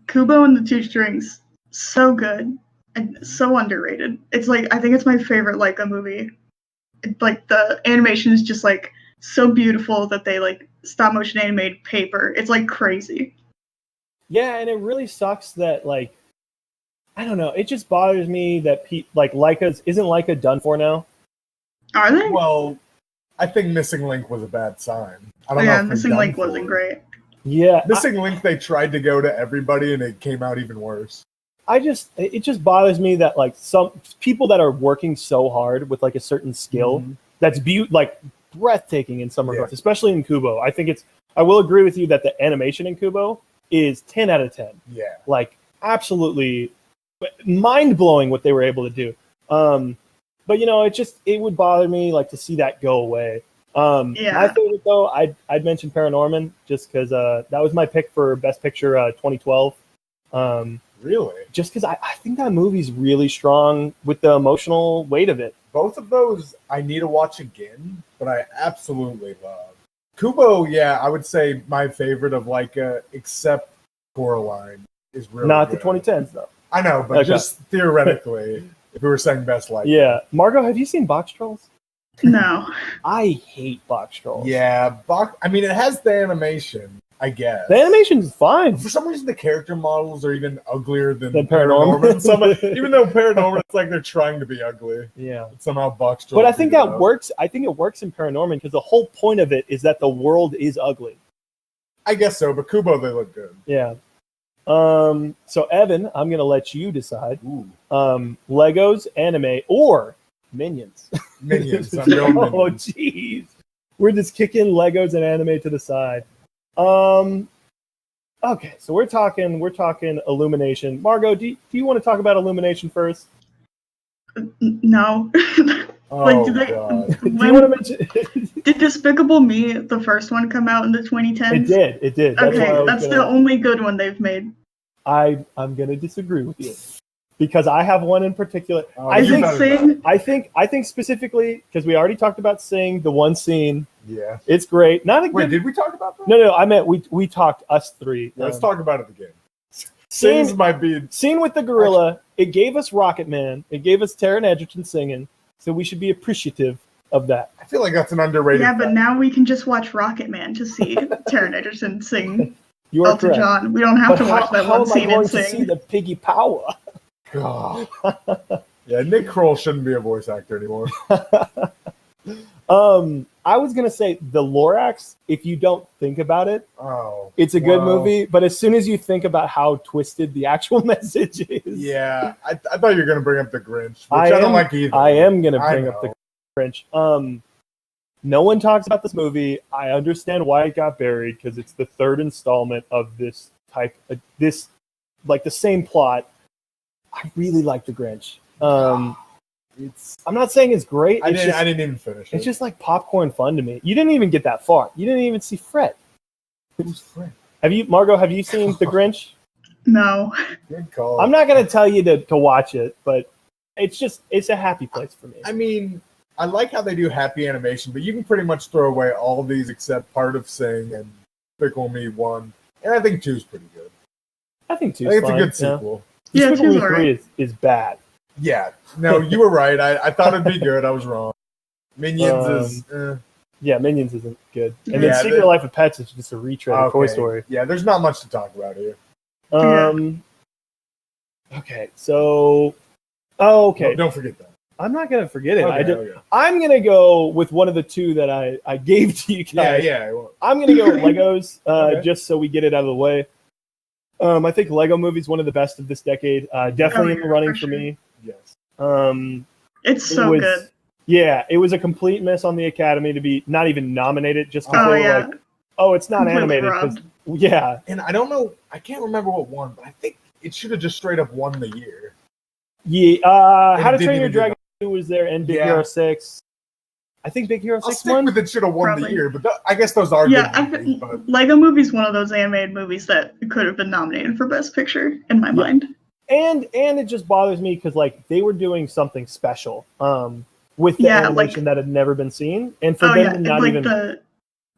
[SPEAKER 3] Kubo and the Two Strings, so good and so underrated. It's I think it's my favorite Leica movie. The animation is just so beautiful that they stop motion animated paper. It's crazy.
[SPEAKER 1] Yeah, and it really sucks that I don't know. It just bothers me that Leica's isn't Leica done for now.
[SPEAKER 3] Are they?
[SPEAKER 2] Well, I think Missing Link was a bad sign. I don't know. If
[SPEAKER 3] Missing
[SPEAKER 2] they're
[SPEAKER 3] Link
[SPEAKER 2] done
[SPEAKER 3] wasn't
[SPEAKER 2] for
[SPEAKER 3] great.
[SPEAKER 1] Yeah,
[SPEAKER 2] Missing Link, they tried to go to everybody, and it came out even worse.
[SPEAKER 1] it just bothers me that some people that are working so hard with a certain skill that's breathtaking in some regards, especially in Kubo. I will agree with you that the animation in Kubo is 10 out of 10.
[SPEAKER 2] Yeah.
[SPEAKER 1] Absolutely mind-blowing what they were able to do. But it would bother me to see that go away. My favorite though, I'd mention Paranorman just because that was my pick for Best Picture 2012.
[SPEAKER 2] Really?
[SPEAKER 1] Just because I think that movie's really strong with the emotional weight of it.
[SPEAKER 2] Both of those I need to watch again, but I absolutely love. Kubo, yeah, I would say my favorite of Leica, except Coraline, is really
[SPEAKER 1] Not
[SPEAKER 2] good.
[SPEAKER 1] the 2010s though.
[SPEAKER 2] I know, but just theoretically, if we were saying best Leica.
[SPEAKER 1] Yeah. Margot, have you seen Box Trolls?
[SPEAKER 3] No.
[SPEAKER 1] I hate Box Trolls.
[SPEAKER 2] Yeah, it has the animation. I guess.
[SPEAKER 1] The animation's fine.
[SPEAKER 2] For some reason, the character models are even uglier than
[SPEAKER 1] Paranorman.
[SPEAKER 2] Even though Paranorman, it's like they're trying to be ugly.
[SPEAKER 1] Yeah.
[SPEAKER 2] Somehow Buck's.
[SPEAKER 1] But I think that works. I think it works in Paranorman because the whole point of it is that the world is ugly.
[SPEAKER 2] I guess so, but Kubo, they look good.
[SPEAKER 1] Yeah. So Evan, I'm gonna let you decide.
[SPEAKER 2] Ooh.
[SPEAKER 1] Legos, anime, or Minions.
[SPEAKER 2] Minions. I'm going
[SPEAKER 1] Oh,
[SPEAKER 2] Minions.
[SPEAKER 1] jeez. We're just kicking Legos and anime to the side. Okay, so we're talking Illumination. Margot, do you want to talk about Illumination first?
[SPEAKER 3] No.
[SPEAKER 2] Oh,
[SPEAKER 3] did they,
[SPEAKER 2] God.
[SPEAKER 1] Do you want to mention?
[SPEAKER 3] Did Despicable Me, the first one, come out in the 2010s?
[SPEAKER 1] It did.
[SPEAKER 3] That's the only good one they've made.
[SPEAKER 1] I'm gonna disagree with you because I have one in particular.
[SPEAKER 2] Oh,
[SPEAKER 1] I think specifically because we already talked about Sing, the one scene.
[SPEAKER 2] Yeah.
[SPEAKER 1] It's great. Not a
[SPEAKER 2] Wait,
[SPEAKER 1] good.
[SPEAKER 2] did we talk about that?
[SPEAKER 1] No. I meant we talked us three.
[SPEAKER 2] Yeah, let's talk about it again.
[SPEAKER 1] Scene,
[SPEAKER 2] Sings might be.
[SPEAKER 1] Scene with the gorilla. It gave us Rocket Man. It gave us Taron Egerton singing. So we should be appreciative of that.
[SPEAKER 2] I feel like that's an underrated.
[SPEAKER 3] Yeah, but
[SPEAKER 2] fact.
[SPEAKER 3] now we can just watch Rocket Man to see Taron Egerton sing
[SPEAKER 1] You are
[SPEAKER 3] Elton
[SPEAKER 1] correct.
[SPEAKER 3] John. We don't have to watch that
[SPEAKER 1] how
[SPEAKER 3] one
[SPEAKER 1] am I
[SPEAKER 3] scene
[SPEAKER 1] going
[SPEAKER 3] and
[SPEAKER 1] to see
[SPEAKER 3] sing.
[SPEAKER 1] the piggy power?
[SPEAKER 2] God. Yeah, Nick Kroll shouldn't be a voice actor anymore.
[SPEAKER 1] I was gonna say the Lorax. If you don't think about it,
[SPEAKER 2] Oh,
[SPEAKER 1] it's a good
[SPEAKER 2] wow.
[SPEAKER 1] movie. But as soon as you think about how twisted the actual message is,
[SPEAKER 2] Yeah, I thought you were going to bring up the Grinch, which I don't like either.
[SPEAKER 1] I am gonna bring up
[SPEAKER 2] know.
[SPEAKER 1] the French. No one talks about this movie. I understand why it got buried because it's the third installment of this type. Like the same plot. I really like the Grinch. I'm not saying it's great.
[SPEAKER 2] I didn't even finish it.
[SPEAKER 1] It's just like popcorn fun to me. You didn't even get that far. You didn't even see Fred.
[SPEAKER 2] Who's Fred?
[SPEAKER 1] Margot, have you seen The Grinch?
[SPEAKER 3] No.
[SPEAKER 2] Good call.
[SPEAKER 1] I'm not going to tell you to watch it, but it's a happy place for me.
[SPEAKER 2] I mean, I like how they do happy animation, but you can pretty much throw away all of these except Part of Sing and Despicable Me 1. And I think 2 is pretty good.
[SPEAKER 1] I think 2
[SPEAKER 2] I
[SPEAKER 1] is
[SPEAKER 2] think it's
[SPEAKER 1] fine.
[SPEAKER 2] a good sequel.
[SPEAKER 3] Yeah,
[SPEAKER 1] Despicable
[SPEAKER 3] 2's
[SPEAKER 1] Me 3
[SPEAKER 3] alright.
[SPEAKER 1] is bad.
[SPEAKER 2] Yeah. No, you were right. I thought it'd be good. I was wrong. Minions is...
[SPEAKER 1] Yeah, Minions isn't good. And
[SPEAKER 2] Yeah,
[SPEAKER 1] then Secret Life of Pets is just a retread of Toy
[SPEAKER 2] okay.
[SPEAKER 1] Story.
[SPEAKER 2] Yeah, there's not much to talk about here.
[SPEAKER 1] Okay, so... Oh, okay.
[SPEAKER 2] Don't forget that.
[SPEAKER 1] I'm not going to forget it.
[SPEAKER 2] Okay.
[SPEAKER 1] I'm going to go with one of the two that I gave to you guys.
[SPEAKER 2] Yeah. Well,
[SPEAKER 1] I'm going to go with Legos,
[SPEAKER 2] Okay.
[SPEAKER 1] just so we get it out of the way. I think Lego Movie is one of the best of this decade. Definitely in the running for me.
[SPEAKER 2] yes.
[SPEAKER 3] It's so good.
[SPEAKER 1] Yeah, it was a complete miss on the Academy to be not even nominated just because
[SPEAKER 3] Oh,
[SPEAKER 1] they were
[SPEAKER 3] yeah.
[SPEAKER 1] like, oh, it's not
[SPEAKER 3] Completely
[SPEAKER 1] animated. 'cause-
[SPEAKER 3] robbed.
[SPEAKER 1] Yeah,
[SPEAKER 2] And I don't know. I can't remember what won, but I think it should have just straight up won the year.
[SPEAKER 1] yeah.
[SPEAKER 2] And
[SPEAKER 1] How to
[SPEAKER 2] it didn't
[SPEAKER 1] Train Your
[SPEAKER 2] even do
[SPEAKER 1] Dragon 2 was there, and Big
[SPEAKER 2] Yeah.
[SPEAKER 1] Hero 6. I think Big Hero
[SPEAKER 2] I'll
[SPEAKER 1] 6
[SPEAKER 2] stick
[SPEAKER 1] won.
[SPEAKER 2] with it should have won the
[SPEAKER 3] Probably.
[SPEAKER 2] year, but I guess those are
[SPEAKER 3] Yeah,
[SPEAKER 2] good movies, but
[SPEAKER 3] Lego Movie's one of those animated movies that could have been nominated for Best Picture in my mind.
[SPEAKER 1] And it just bothers me because like they were doing something special with the animation that had never been seen, and for them to not
[SPEAKER 3] like
[SPEAKER 1] even
[SPEAKER 3] the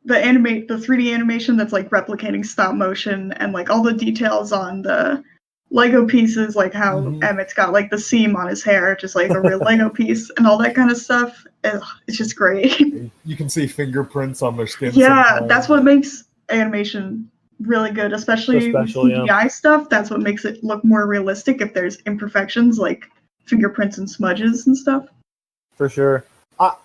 [SPEAKER 3] 3D animation that's like replicating stop motion and like all the details on the Lego pieces, like how Emmett's got like the seam on his hair, just like a real Lego piece, and all that kind of stuff. It's just great.
[SPEAKER 2] you can see fingerprints on their skin.
[SPEAKER 3] Yeah,
[SPEAKER 2] sometimes.
[SPEAKER 3] that's what makes animation really good, especially
[SPEAKER 1] special,
[SPEAKER 3] CGI stuff. That's what makes it look more realistic if there's imperfections like fingerprints and smudges and stuff.
[SPEAKER 1] For sure.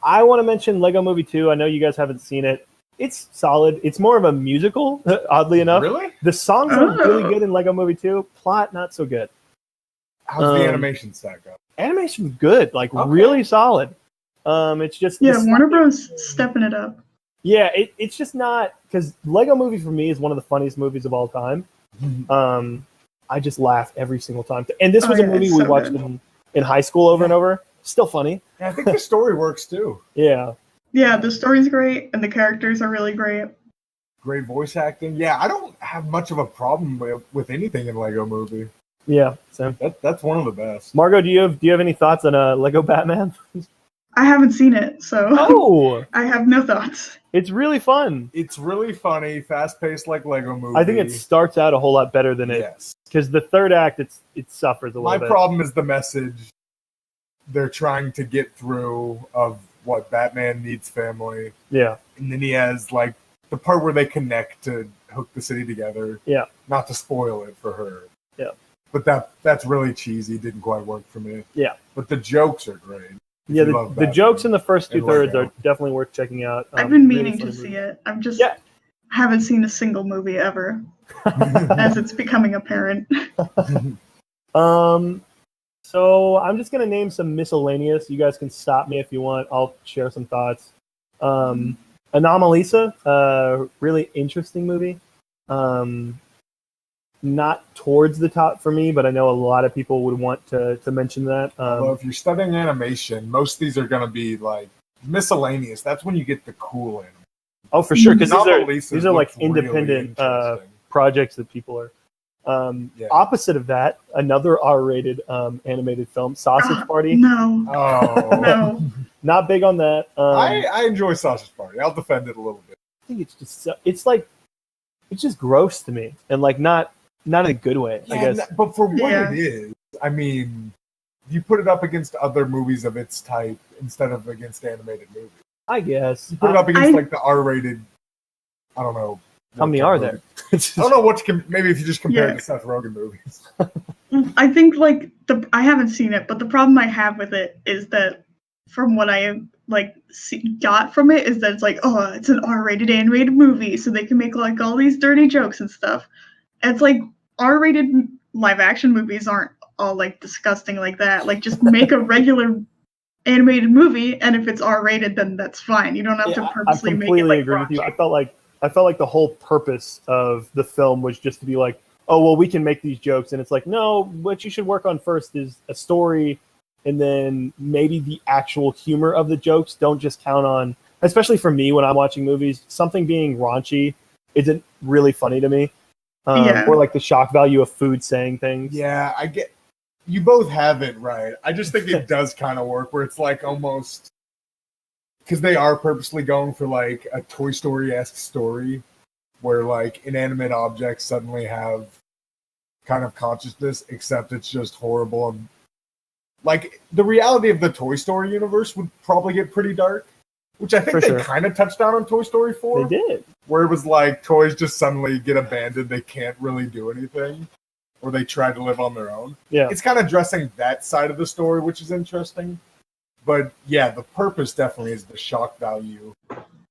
[SPEAKER 1] I want to mention Lego Movie 2. I know you guys haven't seen it. It's solid. It's more of a musical, oddly enough.
[SPEAKER 2] Really?
[SPEAKER 1] The songs are really good in Lego Movie 2. Plot, not so good.
[SPEAKER 2] How's the animation stack up?
[SPEAKER 1] Animation's good. Like,
[SPEAKER 2] Okay.
[SPEAKER 1] really solid. It's just...
[SPEAKER 3] Warner Bros. Stepping it up.
[SPEAKER 1] Yeah, it's just not... Because Lego Movie, for me, is one of the funniest movies of all time. I just laugh every single time. And this was a movie
[SPEAKER 3] it's
[SPEAKER 1] we
[SPEAKER 3] so
[SPEAKER 1] watched
[SPEAKER 3] good.
[SPEAKER 1] in high school over and over. Still funny.
[SPEAKER 2] Yeah, I think the story works too.
[SPEAKER 1] Yeah.
[SPEAKER 3] Yeah, the story's great and the characters are really great.
[SPEAKER 2] Great voice acting. Yeah, I don't have much of a problem with anything in Lego Movie.
[SPEAKER 1] Yeah. So,
[SPEAKER 2] That's one of the best.
[SPEAKER 1] Margot, do you have any thoughts on Lego Batman?
[SPEAKER 3] I haven't seen it, so
[SPEAKER 1] Oh!
[SPEAKER 3] I have no thoughts.
[SPEAKER 1] It's really fun.
[SPEAKER 2] It's really funny, fast paced like Lego Movie.
[SPEAKER 1] I think it starts out a whole lot better than it
[SPEAKER 2] Yes.
[SPEAKER 1] because the third act it suffers a little
[SPEAKER 2] My
[SPEAKER 1] bit.
[SPEAKER 2] problem is the message they're trying to get through of what Batman needs family.
[SPEAKER 1] Yeah.
[SPEAKER 2] And then he has like the part where they connect to hook the city together.
[SPEAKER 1] Yeah.
[SPEAKER 2] Not to spoil it for her.
[SPEAKER 1] Yeah.
[SPEAKER 2] But that's really cheesy. Didn't quite work for me.
[SPEAKER 1] Yeah.
[SPEAKER 2] But the jokes are great.
[SPEAKER 1] Yeah, the jokes in the first 2/3 are definitely worth checking out.
[SPEAKER 3] I've been meaning to see it. I've just haven't seen a single movie ever, as it's becoming apparent.
[SPEAKER 1] So I'm just gonna name some miscellaneous. You guys can stop me if you want. I'll share some thoughts. Anomalisa, really interesting movie. Not towards the top for me, but I know a lot of people would want to mention that.
[SPEAKER 2] Well, if you're studying animation, most of these are going to be like miscellaneous. That's when you get the cool animation.
[SPEAKER 1] Oh, for sure, because
[SPEAKER 2] Anomalisa
[SPEAKER 1] these are like
[SPEAKER 2] really
[SPEAKER 1] independent projects that people are. Opposite of that, another R-rated animated film, Sausage Party.
[SPEAKER 3] No.
[SPEAKER 2] Oh.
[SPEAKER 3] No.
[SPEAKER 1] Not big on that.
[SPEAKER 2] I enjoy Sausage Party. I'll defend it a little bit.
[SPEAKER 1] I think it's just it's just gross to me, and like not in a good way. I guess.
[SPEAKER 2] But for what it is, I mean, you put it up against other movies of its type instead of against animated movies.
[SPEAKER 1] I guess
[SPEAKER 2] you put it up against like the R-rated. I don't know.
[SPEAKER 1] How many are there?
[SPEAKER 2] I don't know what to maybe if you just compare it to Seth Rogen movies.
[SPEAKER 3] I think like I haven't seen it, but the problem I have with it is that from what I got from it is that it's like, oh, it's an R-rated animated movie, so they can make like all these dirty jokes and stuff. And it's like R-rated live action movies aren't all like disgusting like that. Like just make a regular animated movie, and if it's R-rated, then that's fine. You don't have to purposely make it like
[SPEAKER 1] I completely agree with you. I felt like the whole purpose of the film was just to be like, oh, well, we can make these jokes. And it's like, no, what you should work on first is a story, and then maybe the actual humor of the jokes. Don't just count on, especially for me when I'm watching movies, something being raunchy isn't really funny to me. Or like the shock value of food saying things.
[SPEAKER 2] Yeah, I get, you both have it right. I just think it does kind of work where it's like almost, because they are purposely going for like a Toy Story-esque story where like inanimate objects suddenly have kind of consciousness, except it's just horrible. And like the reality of the Toy Story universe would probably get pretty dark, which I think they kind of touched on Toy Story 4.
[SPEAKER 1] They did.
[SPEAKER 2] Where it was like toys just suddenly get abandoned. They can't really do anything, or they try to live on their own.
[SPEAKER 1] Yeah.
[SPEAKER 2] It's kind of addressing that side of the story, which is interesting. But yeah, the purpose definitely is the shock value.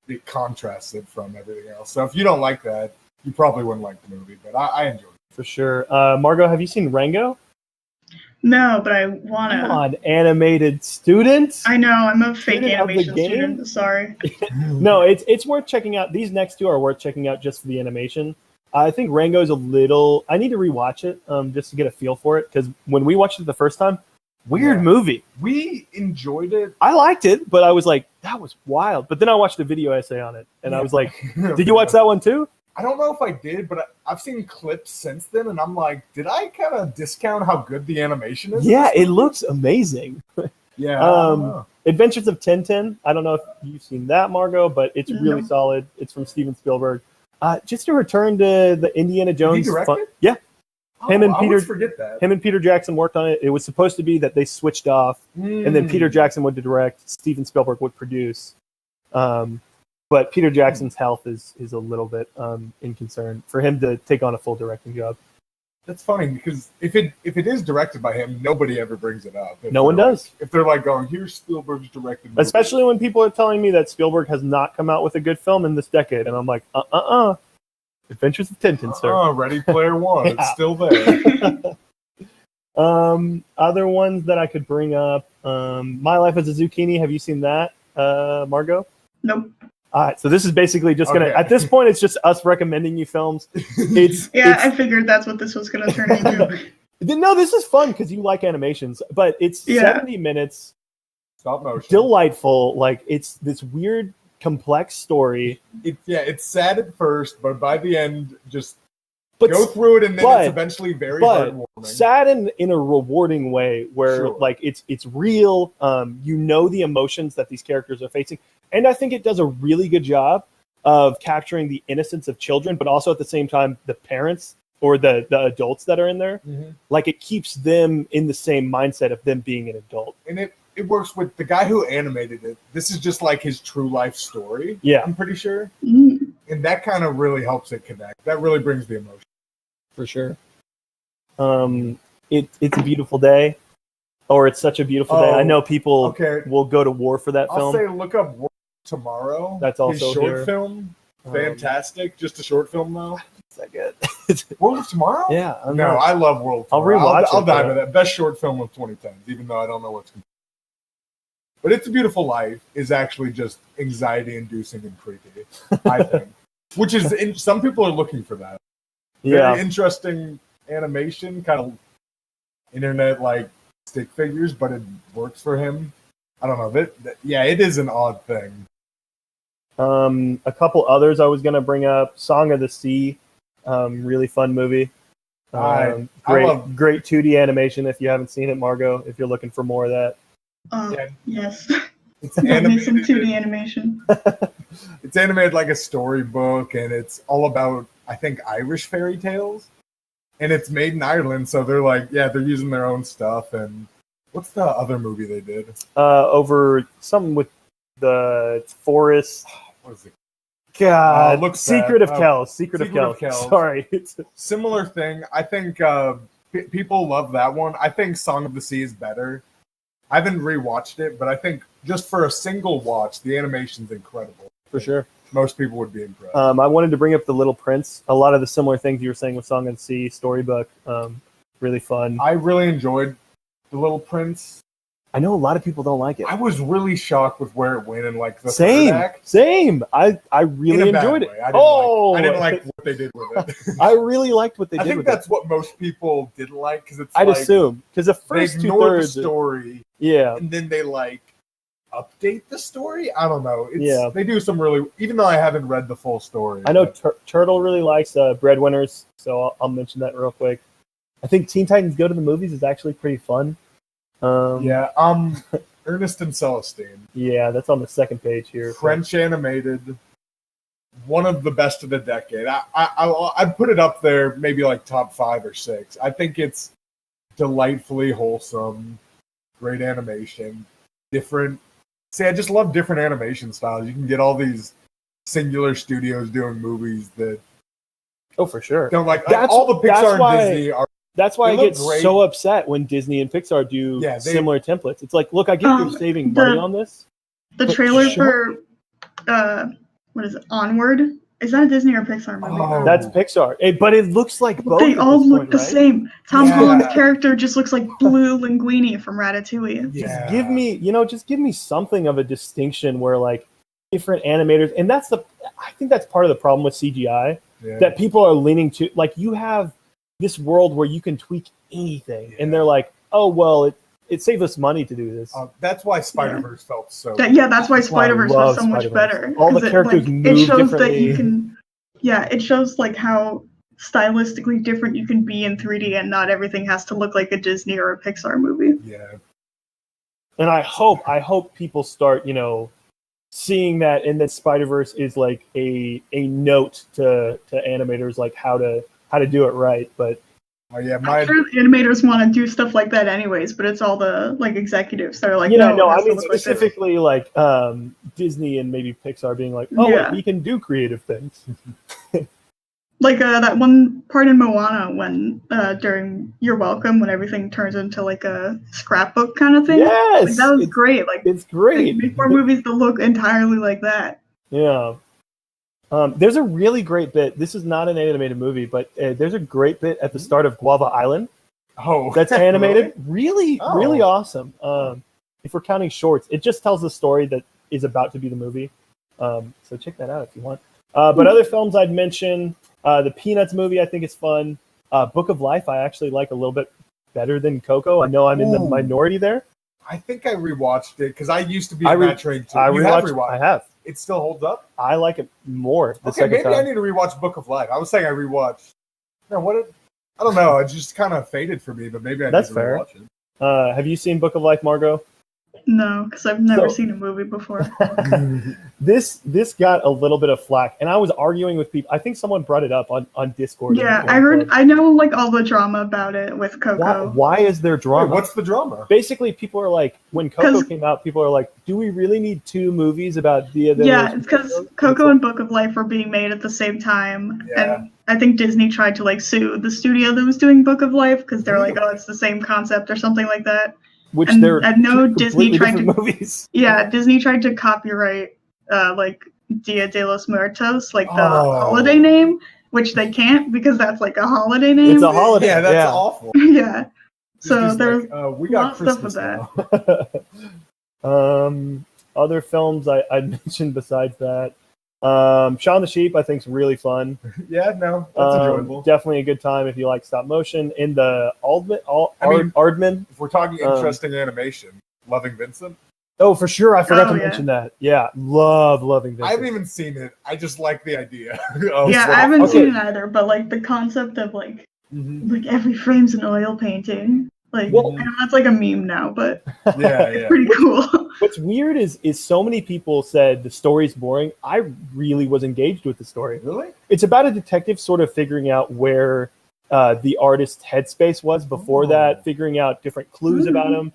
[SPEAKER 2] It contrasts it from everything else. So if you don't like that, you probably wouldn't like the movie. But I enjoyed it.
[SPEAKER 1] For sure. Margot, have you seen Rango?
[SPEAKER 3] No, but I want to.
[SPEAKER 1] Come on, animated student.
[SPEAKER 3] I know, I'm a fake animation student. Sorry.
[SPEAKER 1] No, it's worth checking out. These next two are worth checking out just for the animation. I think Rango is a little. I need to rewatch it just to get a feel for it, because when we watched it the first time, weird movie.
[SPEAKER 2] We enjoyed it.
[SPEAKER 1] I liked it, but I was like, that was wild. But then I watched a video essay on it, and I was like, did you watch that one too?
[SPEAKER 2] I don't know if I did, but I've seen clips since then, and I'm like, did I kind of discount how good the animation is?
[SPEAKER 1] Yeah, it looks amazing.
[SPEAKER 2] Yeah.
[SPEAKER 1] Adventures of Tintin. I don't know if you've seen that, Margot, but it's really solid. It's from Steven Spielberg. Just to return to the Indiana Jones.
[SPEAKER 2] Did he direct it?
[SPEAKER 1] Yeah.
[SPEAKER 2] I always forget that.
[SPEAKER 1] Him and Peter Jackson worked on it. It was supposed to be that they switched off, and then Peter Jackson would direct, Steven Spielberg would produce. But Peter Jackson's health is a little bit in concern for him to take on a full directing job.
[SPEAKER 2] That's funny, because if it is directed by him, nobody ever brings it up.
[SPEAKER 1] No one does.
[SPEAKER 2] If they're like going, here's Spielberg's directed movie.
[SPEAKER 1] Especially when people are telling me that Spielberg has not come out with a good film in this decade. And I'm like, Adventures of Tintin, sir.
[SPEAKER 2] Ready Player One. Yeah. It's still there.
[SPEAKER 1] Other ones that I could bring up. My Life as a Zucchini. Have you seen that, Margot?
[SPEAKER 3] Nope.
[SPEAKER 1] All right, so this is basically just gonna. At this point, it's just us recommending you films.
[SPEAKER 3] I figured that's what this was gonna turn into.
[SPEAKER 1] No, this is fun because you like animations, but it's 70 minutes.
[SPEAKER 2] Stop motion.
[SPEAKER 1] Delightful, like it's this weird, complex story.
[SPEAKER 2] It's sad at first, but by the end, just go through it, and then it's eventually very heartwarming.
[SPEAKER 1] Sad in a rewarding way, where like it's real. You know the emotions that these characters are facing. And I think it does a really good job of capturing the innocence of children, but also at the same time, the parents or the adults that are in there. Mm-hmm. Like it keeps them in the same mindset of them being an adult.
[SPEAKER 2] And it works with the guy who animated it. This is just like his true life story.
[SPEAKER 1] Yeah.
[SPEAKER 2] I'm pretty sure.
[SPEAKER 3] Mm.
[SPEAKER 2] And that kind of really helps it connect. That really brings the emotion.
[SPEAKER 1] For sure. It's a beautiful day, or it's such a beautiful day. I know people will go to war for that film.
[SPEAKER 2] I'll say look up War Tomorrow.
[SPEAKER 1] That's also
[SPEAKER 2] his short
[SPEAKER 1] here.
[SPEAKER 2] film. Fantastic. Just a short film though.
[SPEAKER 1] Is that good?
[SPEAKER 2] World of Tomorrow?
[SPEAKER 1] Yeah.
[SPEAKER 2] I love World of
[SPEAKER 1] I'll
[SPEAKER 2] Tomorrow.
[SPEAKER 1] rewatch
[SPEAKER 2] I'll
[SPEAKER 1] it,
[SPEAKER 2] dive into that. Best short film of 2010s, even though I don't know what's. But It's a Beautiful Life is actually just anxiety-inducing and creepy, I think. Which is, some people are looking for that.
[SPEAKER 1] Yeah.
[SPEAKER 2] Very interesting animation, kind of internet-like stick figures, but it works for him. I don't know. It is an odd thing.
[SPEAKER 1] A couple others I was going to bring up. Song of the Sea, really fun movie. Great 2D animation if you haven't seen it, Margot, if you're looking for more of that.
[SPEAKER 3] Yes.
[SPEAKER 2] It's
[SPEAKER 3] Some
[SPEAKER 2] animated.
[SPEAKER 3] 2D animation.
[SPEAKER 2] It's animated like a storybook, and it's all about, I think, Irish fairy tales. And it's made in Ireland, so they're using their own stuff. And what's the other movie they did?
[SPEAKER 1] Over something with the forest.
[SPEAKER 2] What is it?
[SPEAKER 1] God, Secret of Kells. Secret of Kells. Sorry.
[SPEAKER 2] Similar thing. I think people love that one. I think Song of the Sea is better. I haven't rewatched it, but I think just for a single watch, the animation's incredible.
[SPEAKER 1] For sure.
[SPEAKER 2] Most people would be impressed.
[SPEAKER 1] I wanted to bring up The Little Prince. A lot of the similar things you were saying with Song of the Sea, storybook, really fun.
[SPEAKER 2] I really enjoyed The Little Prince.
[SPEAKER 1] I know a lot of people don't like it.
[SPEAKER 2] I was really shocked with where it went in like the third act.
[SPEAKER 1] Same. I really enjoyed it.
[SPEAKER 2] I didn't like what they did with it.
[SPEAKER 1] I really liked what they did with it.
[SPEAKER 2] I think that's what most people didn't like because it's.
[SPEAKER 1] I'd assume because the first
[SPEAKER 2] they ignored the
[SPEAKER 1] 2/3
[SPEAKER 2] story.
[SPEAKER 1] Yeah.
[SPEAKER 2] And then they update the story. I don't know.
[SPEAKER 1] Yeah.
[SPEAKER 2] They do some really. Even though I haven't read the full story.
[SPEAKER 1] I know Turtle really likes Breadwinners, so I'll mention that real quick. I think Teen Titans Go to the Movies is actually pretty fun.
[SPEAKER 2] Ernest and Celestine.
[SPEAKER 1] Yeah, that's on the second page here.
[SPEAKER 2] French animated, one of the best of the decade. I'd put it up there, maybe like top 5 or 6. I think it's delightfully wholesome, great animation, different. See, I just love different animation styles. You can get all these singular studios doing movies that.
[SPEAKER 1] Oh, for sure.
[SPEAKER 2] Don't all the Pixar and Disney are.
[SPEAKER 1] That's why I get so upset when Disney and Pixar do similar templates. It's like, look, I get you're saving money on this.
[SPEAKER 3] The trailer for what is it? Onward? Is that a Disney or Pixar movie?
[SPEAKER 2] Oh.
[SPEAKER 1] That's Pixar. But it looks like both.
[SPEAKER 3] They all look the same. Tom Holland's character just looks like Blue Linguini from Ratatouille.
[SPEAKER 2] Yeah.
[SPEAKER 1] Just give me something of a distinction where like different animators, and I think that's part of the problem with CGI that people are leaning to. Like you have this world where you can tweak anything, and they're like, oh well, it saved us money to do this.
[SPEAKER 2] That's why Spider-Verse felt so.
[SPEAKER 3] That's why Spider-Verse was so much better.
[SPEAKER 1] All the characters move
[SPEAKER 3] it shows
[SPEAKER 1] differently.
[SPEAKER 3] that you can. Yeah, it shows like how stylistically different you can be in 3D, and not everything has to look like a Disney or a Pixar movie.
[SPEAKER 2] Yeah.
[SPEAKER 1] And I hope people start, seeing that, and that Spider-Verse is like a note to animators, like how to do it right. But
[SPEAKER 3] I'm sure animators want to do stuff like that anyways, but it's all the like executives that are like,
[SPEAKER 1] I mean specifically like Disney and maybe Pixar being like, wait, we can do creative things.
[SPEAKER 3] Like that one part in Moana when during You're Welcome, when everything turns into like a scrapbook kind of thing.
[SPEAKER 1] Yes,
[SPEAKER 3] that was great. Like
[SPEAKER 1] it's great.
[SPEAKER 3] Make more movies that look entirely like that.
[SPEAKER 1] Yeah. There's a really great bit. This is not an animated movie, but there's a great bit at the start of Guava Island.
[SPEAKER 2] Oh,
[SPEAKER 1] that's animated. Really awesome. If we're counting shorts, it just tells the story that is about to be the movie. So check that out if you want. But other films I'd mention, the Peanuts movie, I think is fun. Book of Life, I actually like a little bit better than Coco. I know I'm in the minority there.
[SPEAKER 2] I think I rewatched it because I used to be in that train too.
[SPEAKER 1] I have.
[SPEAKER 2] It still holds up?
[SPEAKER 1] I like it more the second
[SPEAKER 2] maybe
[SPEAKER 1] time.
[SPEAKER 2] I need to rewatch Book of Life. I was saying I rewatched. No, I don't know. It just kind of faded for me, but maybe I need to rewatch it.
[SPEAKER 1] Have you seen Book of Life, Margot?
[SPEAKER 3] No, because I've never
[SPEAKER 1] So-
[SPEAKER 3] seen a movie before.
[SPEAKER 1] This got a little bit of flack, and I was arguing with people. I think someone brought it up on Discord.
[SPEAKER 3] Yeah,
[SPEAKER 1] in
[SPEAKER 3] I
[SPEAKER 1] the
[SPEAKER 3] heard.
[SPEAKER 1] club.
[SPEAKER 3] I know like all the drama about it with
[SPEAKER 1] Why,
[SPEAKER 3] Coco.
[SPEAKER 1] why is there drama?
[SPEAKER 2] Wait, what's the drama?
[SPEAKER 1] Basically, people are like, when Coco
[SPEAKER 3] 'Cause-
[SPEAKER 1] came out, people are like, do we really need 2 movies about Dia de
[SPEAKER 3] Yeah,
[SPEAKER 1] los
[SPEAKER 3] it's because
[SPEAKER 1] Muertos?
[SPEAKER 3] Coco and Book of Life were being made at the same time,
[SPEAKER 2] Yeah.
[SPEAKER 3] and I think Disney tried to like sue the studio that was doing Book of Life because they're like, oh, it's the same concept or something like that.
[SPEAKER 1] Which
[SPEAKER 3] and
[SPEAKER 1] they're
[SPEAKER 3] I know
[SPEAKER 1] two
[SPEAKER 3] Disney
[SPEAKER 1] completely
[SPEAKER 3] tried
[SPEAKER 1] different
[SPEAKER 3] to-
[SPEAKER 1] movies.
[SPEAKER 3] Yeah, Disney tried to copyright like Dia de los Muertos, like the
[SPEAKER 2] Oh.
[SPEAKER 3] holiday name, which they can't because that's like a holiday name.
[SPEAKER 1] It's a holiday.
[SPEAKER 2] Yeah, that's awful.
[SPEAKER 3] Yeah. So
[SPEAKER 2] Disney's
[SPEAKER 3] there's
[SPEAKER 2] like, we
[SPEAKER 3] a
[SPEAKER 2] got
[SPEAKER 3] lot of stuff
[SPEAKER 2] Christmas
[SPEAKER 3] with that.
[SPEAKER 2] now.
[SPEAKER 1] Other films I mentioned besides that, Shaun the Sheep I think is really fun.
[SPEAKER 2] Yeah, no, that's enjoyable.
[SPEAKER 1] Definitely a good time if you like stop motion. In the Aardman.
[SPEAKER 2] If we're talking
[SPEAKER 1] Um,
[SPEAKER 2] interesting animation, Loving Vincent.
[SPEAKER 1] Oh, for sure, I forgot
[SPEAKER 3] Oh,
[SPEAKER 1] to
[SPEAKER 3] yeah.
[SPEAKER 1] mention that. Yeah, Loving Vincent.
[SPEAKER 2] I haven't even seen it. I just like the idea.
[SPEAKER 3] Yeah, I haven't
[SPEAKER 1] Okay.
[SPEAKER 3] seen it either, but like the concept of like every frame's an oil painting. Like
[SPEAKER 1] Well-
[SPEAKER 3] I know that's like a meme now, but
[SPEAKER 2] Yeah.
[SPEAKER 3] pretty cool.
[SPEAKER 1] What's weird is so many people said the story's boring. I really was engaged with the story.
[SPEAKER 2] Really?
[SPEAKER 1] It's about a detective sort of figuring out where the artist's headspace was before that, figuring out different clues about him.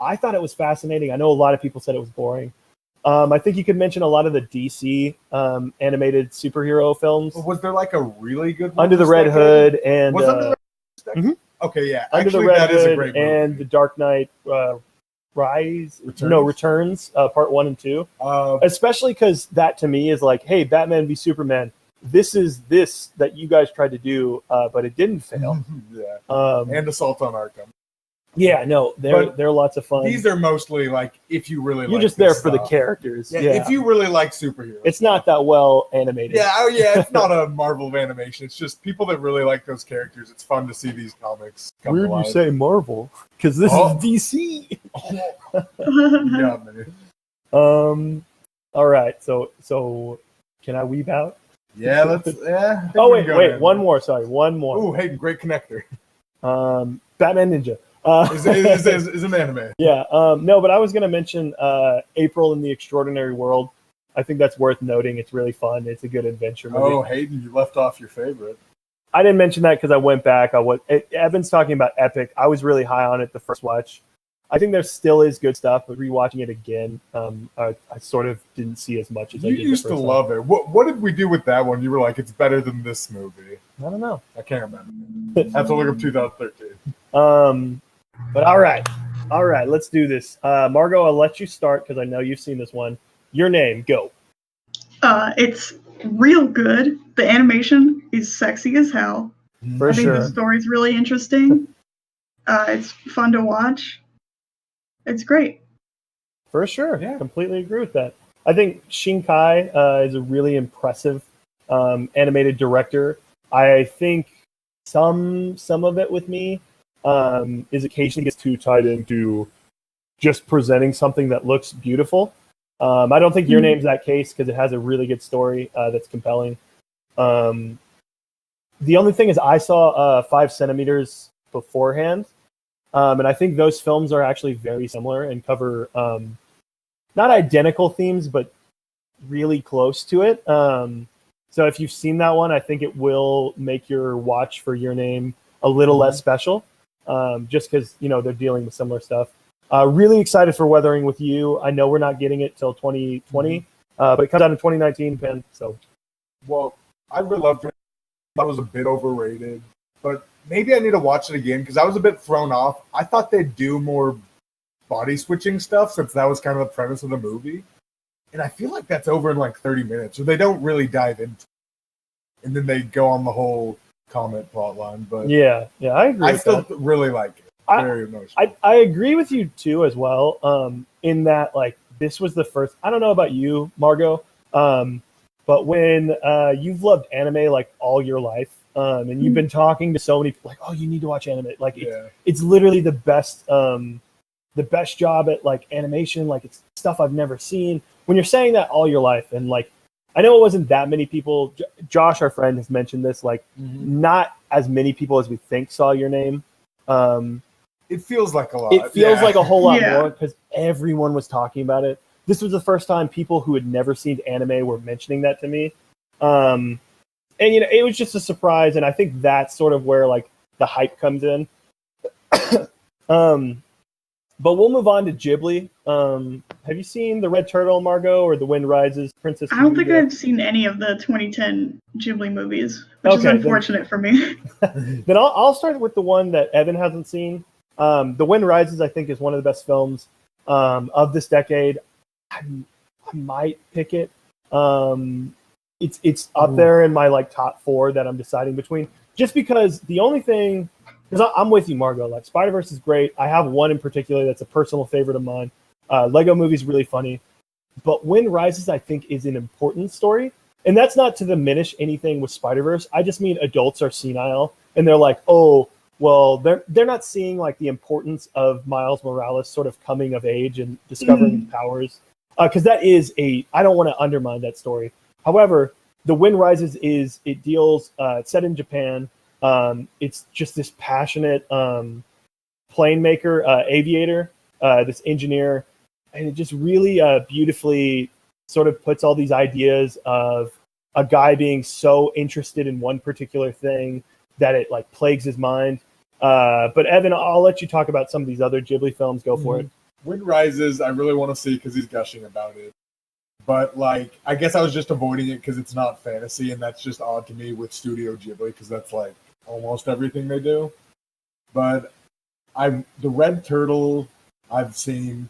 [SPEAKER 1] I thought it was fascinating. I know a lot of people said it was boring. I think you could mention a lot of the DC animated superhero films.
[SPEAKER 2] Was there like a really good one
[SPEAKER 1] Under the
[SPEAKER 2] this
[SPEAKER 1] Red
[SPEAKER 2] decade?
[SPEAKER 1] Hood and
[SPEAKER 2] Was Under the Red Hood?
[SPEAKER 1] Mhm.
[SPEAKER 2] Okay, yeah.
[SPEAKER 1] Under
[SPEAKER 2] Actually,
[SPEAKER 1] the Red
[SPEAKER 2] that is a
[SPEAKER 1] Hood
[SPEAKER 2] great movie.
[SPEAKER 1] and The Dark Knight Returns, part 1 and 2. Especially because that to me is like, hey, Batman v Superman. This is this that you guys tried to do, but it didn't fail.
[SPEAKER 2] Yeah.
[SPEAKER 1] And
[SPEAKER 2] Assault on Arkham.
[SPEAKER 1] yeah, no, they're lots of fun.
[SPEAKER 2] These are mostly like if you really
[SPEAKER 1] You're
[SPEAKER 2] like
[SPEAKER 1] just
[SPEAKER 2] this
[SPEAKER 1] there for the
[SPEAKER 2] stuff.
[SPEAKER 1] characters.
[SPEAKER 2] Yeah,
[SPEAKER 1] Yeah,
[SPEAKER 2] if you really like superheroes.
[SPEAKER 1] it's not that well animated.
[SPEAKER 2] Yeah, oh yeah, it's not a Marvel of animation. It's just people that really like those characters. It's fun to see these comics come
[SPEAKER 1] Weird
[SPEAKER 2] alive.
[SPEAKER 1] you say Marvel because this
[SPEAKER 2] Oh.
[SPEAKER 1] is DC.
[SPEAKER 2] Yeah, man.
[SPEAKER 1] All right, so can I weave out?
[SPEAKER 2] Yeah, let's. Yeah. I think
[SPEAKER 1] Oh
[SPEAKER 2] we
[SPEAKER 1] wait,
[SPEAKER 2] can go
[SPEAKER 1] wait,
[SPEAKER 2] there.
[SPEAKER 1] one more. Sorry, one more.
[SPEAKER 2] Ooh, Hayden, great connector.
[SPEAKER 1] Batman Ninja.
[SPEAKER 2] Is an anime.
[SPEAKER 1] Yeah, no, but I was going to mention April in the Extraordinary World. I think that's worth noting. It's really fun. It's a good adventure movie.
[SPEAKER 2] Oh, Hayden, you left off your favorite.
[SPEAKER 1] I didn't mention that because I went back. Evan's talking about Epic. I was really high on it the first watch. I think there still is good stuff, but rewatching it again, I sort of didn't see as much as I
[SPEAKER 2] You
[SPEAKER 1] did.
[SPEAKER 2] used
[SPEAKER 1] the
[SPEAKER 2] to
[SPEAKER 1] first time.
[SPEAKER 2] love it. What did we do with that one? You were like, it's better than this movie.
[SPEAKER 1] I don't know.
[SPEAKER 2] I can't remember. I have to look up 2013.
[SPEAKER 1] But all right, let's do this. Margot, I'll let you start because I know you've seen this one. Your name, go.
[SPEAKER 3] It's real good. The animation is sexy as hell.
[SPEAKER 1] For
[SPEAKER 3] I think
[SPEAKER 1] sure.
[SPEAKER 3] the story's really interesting. It's fun to watch. It's great.
[SPEAKER 1] For sure.
[SPEAKER 2] Yeah.
[SPEAKER 1] Completely agree with that. I think Shinkai is a really impressive animated director. I think some of it with me is occasionally gets too tied into just presenting something that looks beautiful. I don't think Your Name's that case because it has a really good story that's compelling. The only thing is I saw 5 centimeters beforehand. And I think those films are actually very similar and cover not identical themes, but really close to it. So if you've seen that one, I think it will make your watch for Your Name a little less special, just because they're dealing with similar stuff. Really excited for Weathering with You. I know we're not getting it till 2020, but it comes out in 2019. Man, so
[SPEAKER 2] Well, I really loved it. I thought it was a bit overrated, but maybe I need to watch it again because I was a bit thrown off. I thought they'd do more body switching stuff since that was kind of the premise of the movie. And I feel like that's over in like 30 minutes, or they don't really dive into it. And then they go on the whole Comet plotline. But
[SPEAKER 1] yeah, I agree.
[SPEAKER 2] I
[SPEAKER 1] with
[SPEAKER 2] still
[SPEAKER 1] that.
[SPEAKER 2] really like it. Very emotional.
[SPEAKER 1] I agree with you too as well. In that like this was the first. I don't know about you, Margot, but when you've loved anime like all your life, and you've been talking to so many people like, oh, you need to watch anime. Like it's literally the best job at like animation. Like it's stuff I've never seen. When you're saying that all your life, and like I know it wasn't that many people. Josh, our friend, has mentioned this. Like not as many people as we think saw Your Name.
[SPEAKER 2] It feels like a lot.
[SPEAKER 1] It feels like a whole lot
[SPEAKER 3] Yeah.
[SPEAKER 1] more because everyone was talking about it. This was the first time people who had never seen anime were mentioning that to me. And it was just a surprise, and I think that's sort of where like the hype comes in. But we'll move on to Ghibli. Have you seen The Red Turtle, Margot, or The Wind Rises, Princess
[SPEAKER 3] I don't think
[SPEAKER 1] Kaguya?
[SPEAKER 3] I've seen any of the 2010 Ghibli movies, which is
[SPEAKER 1] Okay, then-
[SPEAKER 3] unfortunate for me.
[SPEAKER 1] Then I'll start with the one that Evan hasn't seen. The Wind Rises, I think, is one of the best films of this decade. I might pick it. It's up there in my like top 4 that I'm deciding between. Just because the only thing, because I'm with you, Margot. Like Spider-Verse is great. I have one in particular that's a personal favorite of mine. Lego Movie's really funny, but Wind Rises, I think, is an important story. And that's not to diminish anything with Spider-Verse. I just mean adults are senile and they're like, oh, well, they're not seeing like the importance of Miles Morales sort of coming of age and discovering his powers. Because that is I don't want to undermine that story. However, The Wind Rises it's set in Japan. It's just this passionate plane maker, aviator, this engineer, and it just really beautifully sort of puts all these ideas of a guy being so interested in one particular thing that it like plagues his mind. But Evan, I'll let you talk about some of these other Ghibli films. Go for it.
[SPEAKER 2] Wind Rises, I really want to see because he's gushing about it. But like, I guess I was just avoiding it because it's not fantasy, and that's just odd to me with Studio Ghibli because that's like almost everything they do. But the Red Turtle I've seen.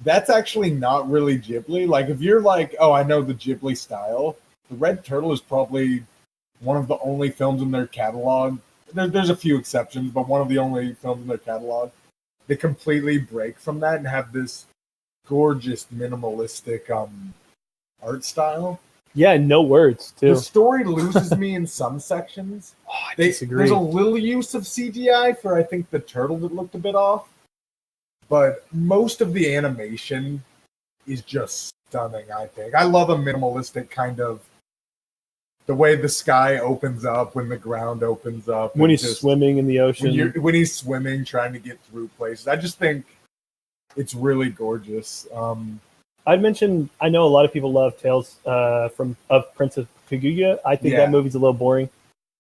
[SPEAKER 2] That's actually not really Ghibli. Like if you're like, oh, I know the Ghibli style, the Red Turtle is probably one of the only films in their catalog. There's a few exceptions, but one of the only films in their catalog that completely break from that and have this gorgeous minimalistic art style.
[SPEAKER 1] Yeah, no words too.
[SPEAKER 2] The story loses me in some sections.
[SPEAKER 1] Oh, I disagree.
[SPEAKER 2] There's a little use of CGI for I think the turtle that looked a bit off, but most of the animation is just stunning. I think I love a minimalistic kind of the way the sky opens up when the ground opens up
[SPEAKER 1] when he's swimming in the ocean.
[SPEAKER 2] When he's swimming, trying to get through places. I just think it's really gorgeous.
[SPEAKER 1] I'd mention, I know a lot of people love Tales of Princess Kaguya. I think that movie's a little boring.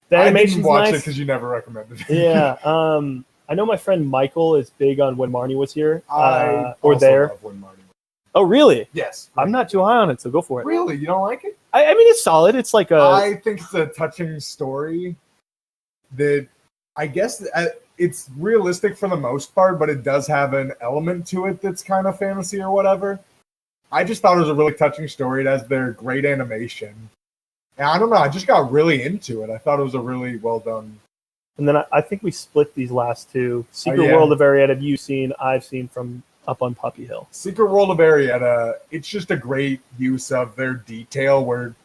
[SPEAKER 1] The animation's
[SPEAKER 2] I didn't watch
[SPEAKER 1] nice.
[SPEAKER 2] it because you never recommended it.
[SPEAKER 1] Yeah. I know my friend Michael is big on When Marnie Was Here.
[SPEAKER 2] I
[SPEAKER 1] or
[SPEAKER 2] also
[SPEAKER 1] there.
[SPEAKER 2] love When Marnie.
[SPEAKER 1] Oh, really?
[SPEAKER 2] Yes.
[SPEAKER 1] I'm not too high on it, so go for it.
[SPEAKER 2] Really? You don't like it?
[SPEAKER 1] I mean, it's solid. It's like
[SPEAKER 2] I think it's a touching story that I guess it's realistic for the most part, but it does have an element to it that's kind of fantasy or whatever. I just thought it was a really touching story. It has their great animation. And I don't know, I just got really into it. I thought it was a really well done.
[SPEAKER 1] And then I think we split these last two. Secret World of Arietta, have you seen? I've seen from up on Puppy Hill.
[SPEAKER 2] Secret World of Arietta, it's just a great use of their detail where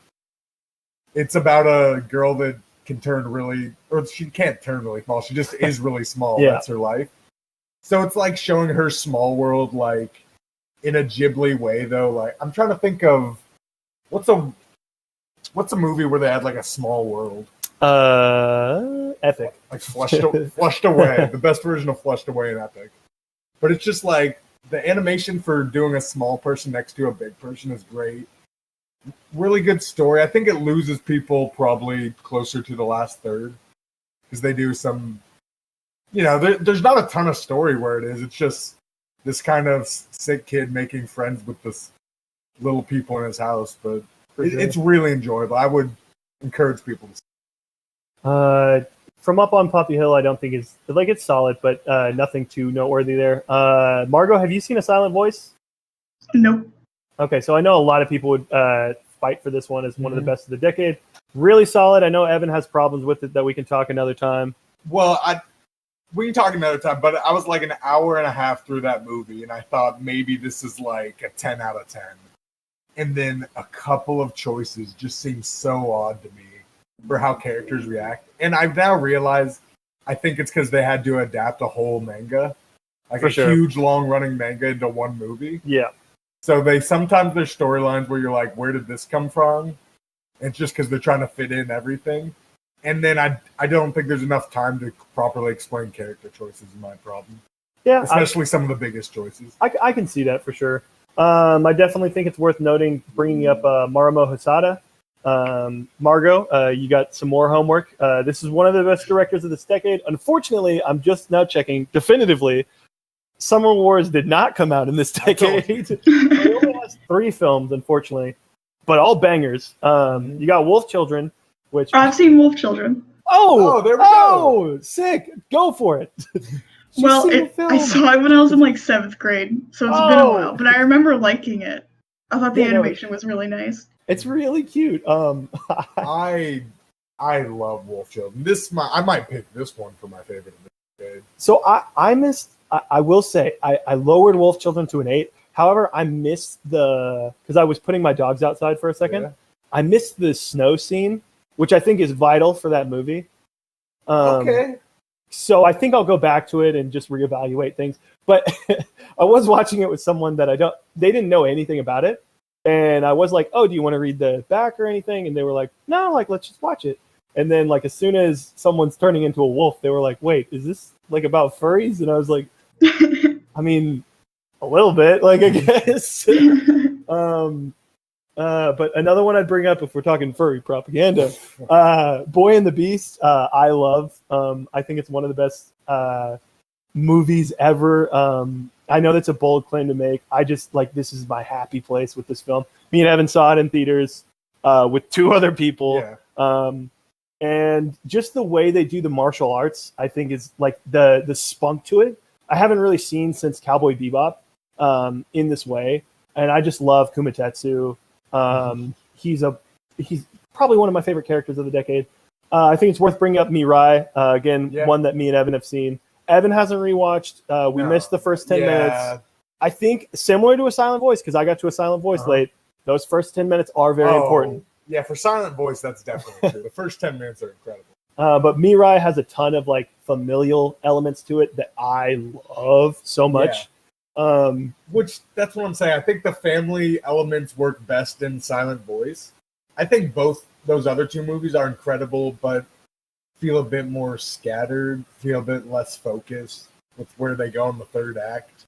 [SPEAKER 2] it's about a girl that can turn really, or she can't turn really small. She just is really small.
[SPEAKER 1] Yeah.
[SPEAKER 2] That's her life. So it's like showing her small world, like in a Ghibli way, though. Like I'm trying to think of what's a movie where they had like a small world.
[SPEAKER 1] Epic.
[SPEAKER 2] Like Flushed Away. The best version of Flushed Away in Epic. But it's just like the animation for doing a small person next to a big person is great. Really good story. I think it loses people probably closer to the last third because they do some, there's not a ton of story where it is. It's just this kind of sick kid making friends with this little people in his house. But it's really enjoyable. I would encourage people to see.
[SPEAKER 1] From Up on Poppy Hill, I don't think it's solid, but nothing too noteworthy there. Margot, have you seen A Silent Voice?
[SPEAKER 3] Nope.
[SPEAKER 1] Okay, so I know a lot of people would fight for this one as one of the best of the decade. Really solid. I know Evan has problems with it that we can talk another time.
[SPEAKER 2] Well, we can talk another time, but I was like an hour and a half through that movie, and I thought maybe this is like a 10 out of 10. And then a couple of choices just seem so odd to me for how characters react. And I've now realized I think it's because they had to adapt a whole manga, like huge long-running manga into one movie.
[SPEAKER 1] Yeah.
[SPEAKER 2] So sometimes there's storylines where you're like, where did this come from? It's just because they're trying to fit in everything. And then I don't think there's enough time to properly explain character choices is my problem.
[SPEAKER 1] Yeah,
[SPEAKER 2] especially some of the biggest choices.
[SPEAKER 1] I can see that for sure. I definitely think it's worth bringing up Marimo Hosada. Margot, you got some more homework. This is one of the best directors of this decade. Unfortunately, I'm just now checking definitively. Summer Wars did not come out in this decade. It only has 3 films, unfortunately, but all bangers. You got Wolf Children, which
[SPEAKER 3] I've seen Wolf Children.
[SPEAKER 2] Oh, there we go.
[SPEAKER 1] Sick! Go for it.
[SPEAKER 3] Well, I saw it when I was in like 7th grade, so it's been a while. But I remember liking it. I thought the animation was really nice.
[SPEAKER 1] It's really cute.
[SPEAKER 2] I love Wolf Children. I might pick this one for my favorite of the decade.
[SPEAKER 1] So I will say I lowered Wolf Children to an 8. However, I missed because I was putting my dogs outside for a second. Yeah. I missed the snow scene, which I think is vital for that movie.
[SPEAKER 2] Okay.
[SPEAKER 1] So I think I'll go back to it and just reevaluate things. But I was watching it with someone that they didn't know anything about it. And I was like, oh, do you want to read the back or anything? And they were like, no, like, let's just watch it. And then like, as soon as someone's turning into a wolf, they were like, wait, is this like about furries? And I was like, I mean, a little bit, like, I guess. But another one I'd bring up if we're talking furry propaganda, Boy and the Beast, I love. I think it's one of the best movies ever. I know that's a bold claim to make. I just like, this is my happy place with this film. Me and Evan saw it in theaters with 2 other people. Yeah. And just the way they do the martial arts, I think is like the spunk to it. I haven't really seen since Cowboy Bebop in this way. And I just love Kumatetsu. He's probably one of my favorite characters of the decade. I think it's worth bringing up Mirai, one that me and Evan have seen. Evan hasn't rewatched. We missed the first 10 minutes. I think similar to A Silent Voice, because I got to A Silent Voice late. Those first 10 minutes are very important.
[SPEAKER 2] Yeah, for Silent Voice, that's definitely true. The first 10 minutes are incredible.
[SPEAKER 1] But Mirai has a ton of like familial elements to it that I love so much. Yeah.
[SPEAKER 2] Which that's what I'm saying. I think the family elements work best in Silent Voice. I think both those other 2 movies are incredible, but feel a bit more scattered, feel a bit less focused with where they go in the 3rd act.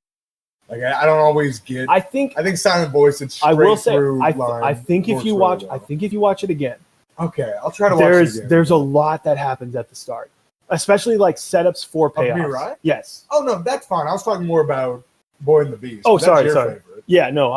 [SPEAKER 2] Like I don't always get. I think Silent Voice. It's straight through line.
[SPEAKER 1] I think if you watch it again.
[SPEAKER 2] Okay, I'll try to watch it again.
[SPEAKER 1] There's a lot that happens at the start, especially like setups for payoffs.
[SPEAKER 2] Mirai?
[SPEAKER 1] Yes.
[SPEAKER 2] Oh no, that's fine. I was talking more about Boy and the Beast.
[SPEAKER 1] Oh, sorry.
[SPEAKER 2] Favorite.
[SPEAKER 1] Yeah, no,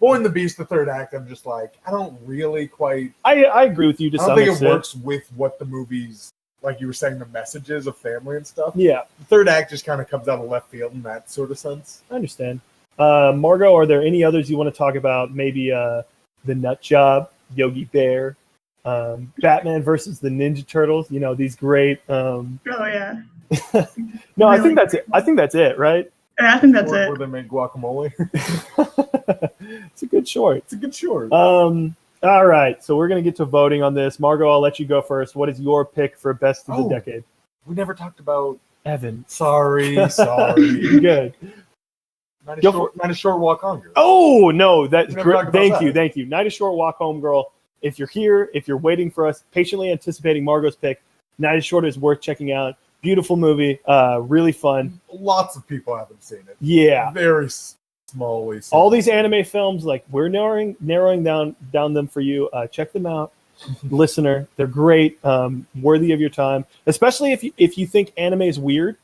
[SPEAKER 2] Boy and the Beast, the 3rd act. I'm just like, I don't really quite.
[SPEAKER 1] I agree with you to some extent. I don't think
[SPEAKER 2] it works with what the movie's, like you were saying, the messages of family and stuff.
[SPEAKER 1] Yeah.
[SPEAKER 2] The 3rd act just kind of comes out of left field in that sort of sense.
[SPEAKER 1] I understand. Margot, are there any others you want to talk about? Maybe The Nut Job, Yogi Bear, Batman versus the Ninja Turtles. You know, these great.
[SPEAKER 3] Oh yeah.
[SPEAKER 1] No, really? I think that's it. I think that's it, right?
[SPEAKER 3] Yeah, I think that's it.
[SPEAKER 2] Where they make guacamole.
[SPEAKER 1] It's a good short. All right, so we're gonna get to voting on this. Margot, I'll let you go first. What is your pick for best of the decade?
[SPEAKER 2] We never talked about
[SPEAKER 1] Evan.
[SPEAKER 2] Sorry.
[SPEAKER 1] Good.
[SPEAKER 2] Night a short walk home, girl.
[SPEAKER 1] Oh no, that's great. Thank you. Night a short walk home, girl. If you're here, if you're waiting for us, patiently anticipating Margot's pick, Night is Short is worth checking out. Beautiful movie, really fun.
[SPEAKER 2] Lots of people haven't seen it.
[SPEAKER 1] Yeah,
[SPEAKER 2] very small.
[SPEAKER 1] All these anime films, like we're narrowing down them for you. Check them out, listener. They're great, worthy of your time. Especially if you think anime is weird.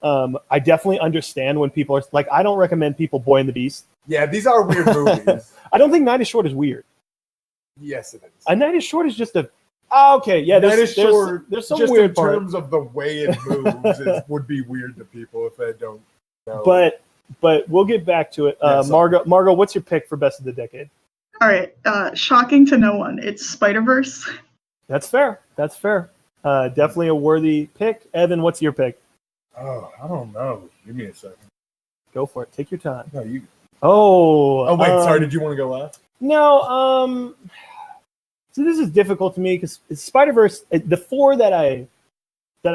[SPEAKER 1] I definitely understand when people are like, I don't recommend people Boy and the Beast.
[SPEAKER 2] Yeah, these are weird movies.
[SPEAKER 1] I don't think Night is Short is weird.
[SPEAKER 2] Yes, it is.
[SPEAKER 1] A Night is Short is just a. Oh, okay, yeah. There's some
[SPEAKER 2] just
[SPEAKER 1] weird
[SPEAKER 2] in terms of the way it moves. It would be weird to people if they don't know.
[SPEAKER 1] But we'll get back to it. Margot, what's your pick for best of the decade?
[SPEAKER 3] All right, shocking to no one. It's Spider-Verse.
[SPEAKER 1] That's fair. Definitely a worthy pick. Evan, what's your pick?
[SPEAKER 2] Oh, I don't know. Give me a second.
[SPEAKER 1] Go for it. Take your time.
[SPEAKER 2] No, you.
[SPEAKER 1] Oh,
[SPEAKER 2] wait. Sorry. Did you want to go last?
[SPEAKER 1] No. So this is difficult to me because Spider-Verse, the 4 that I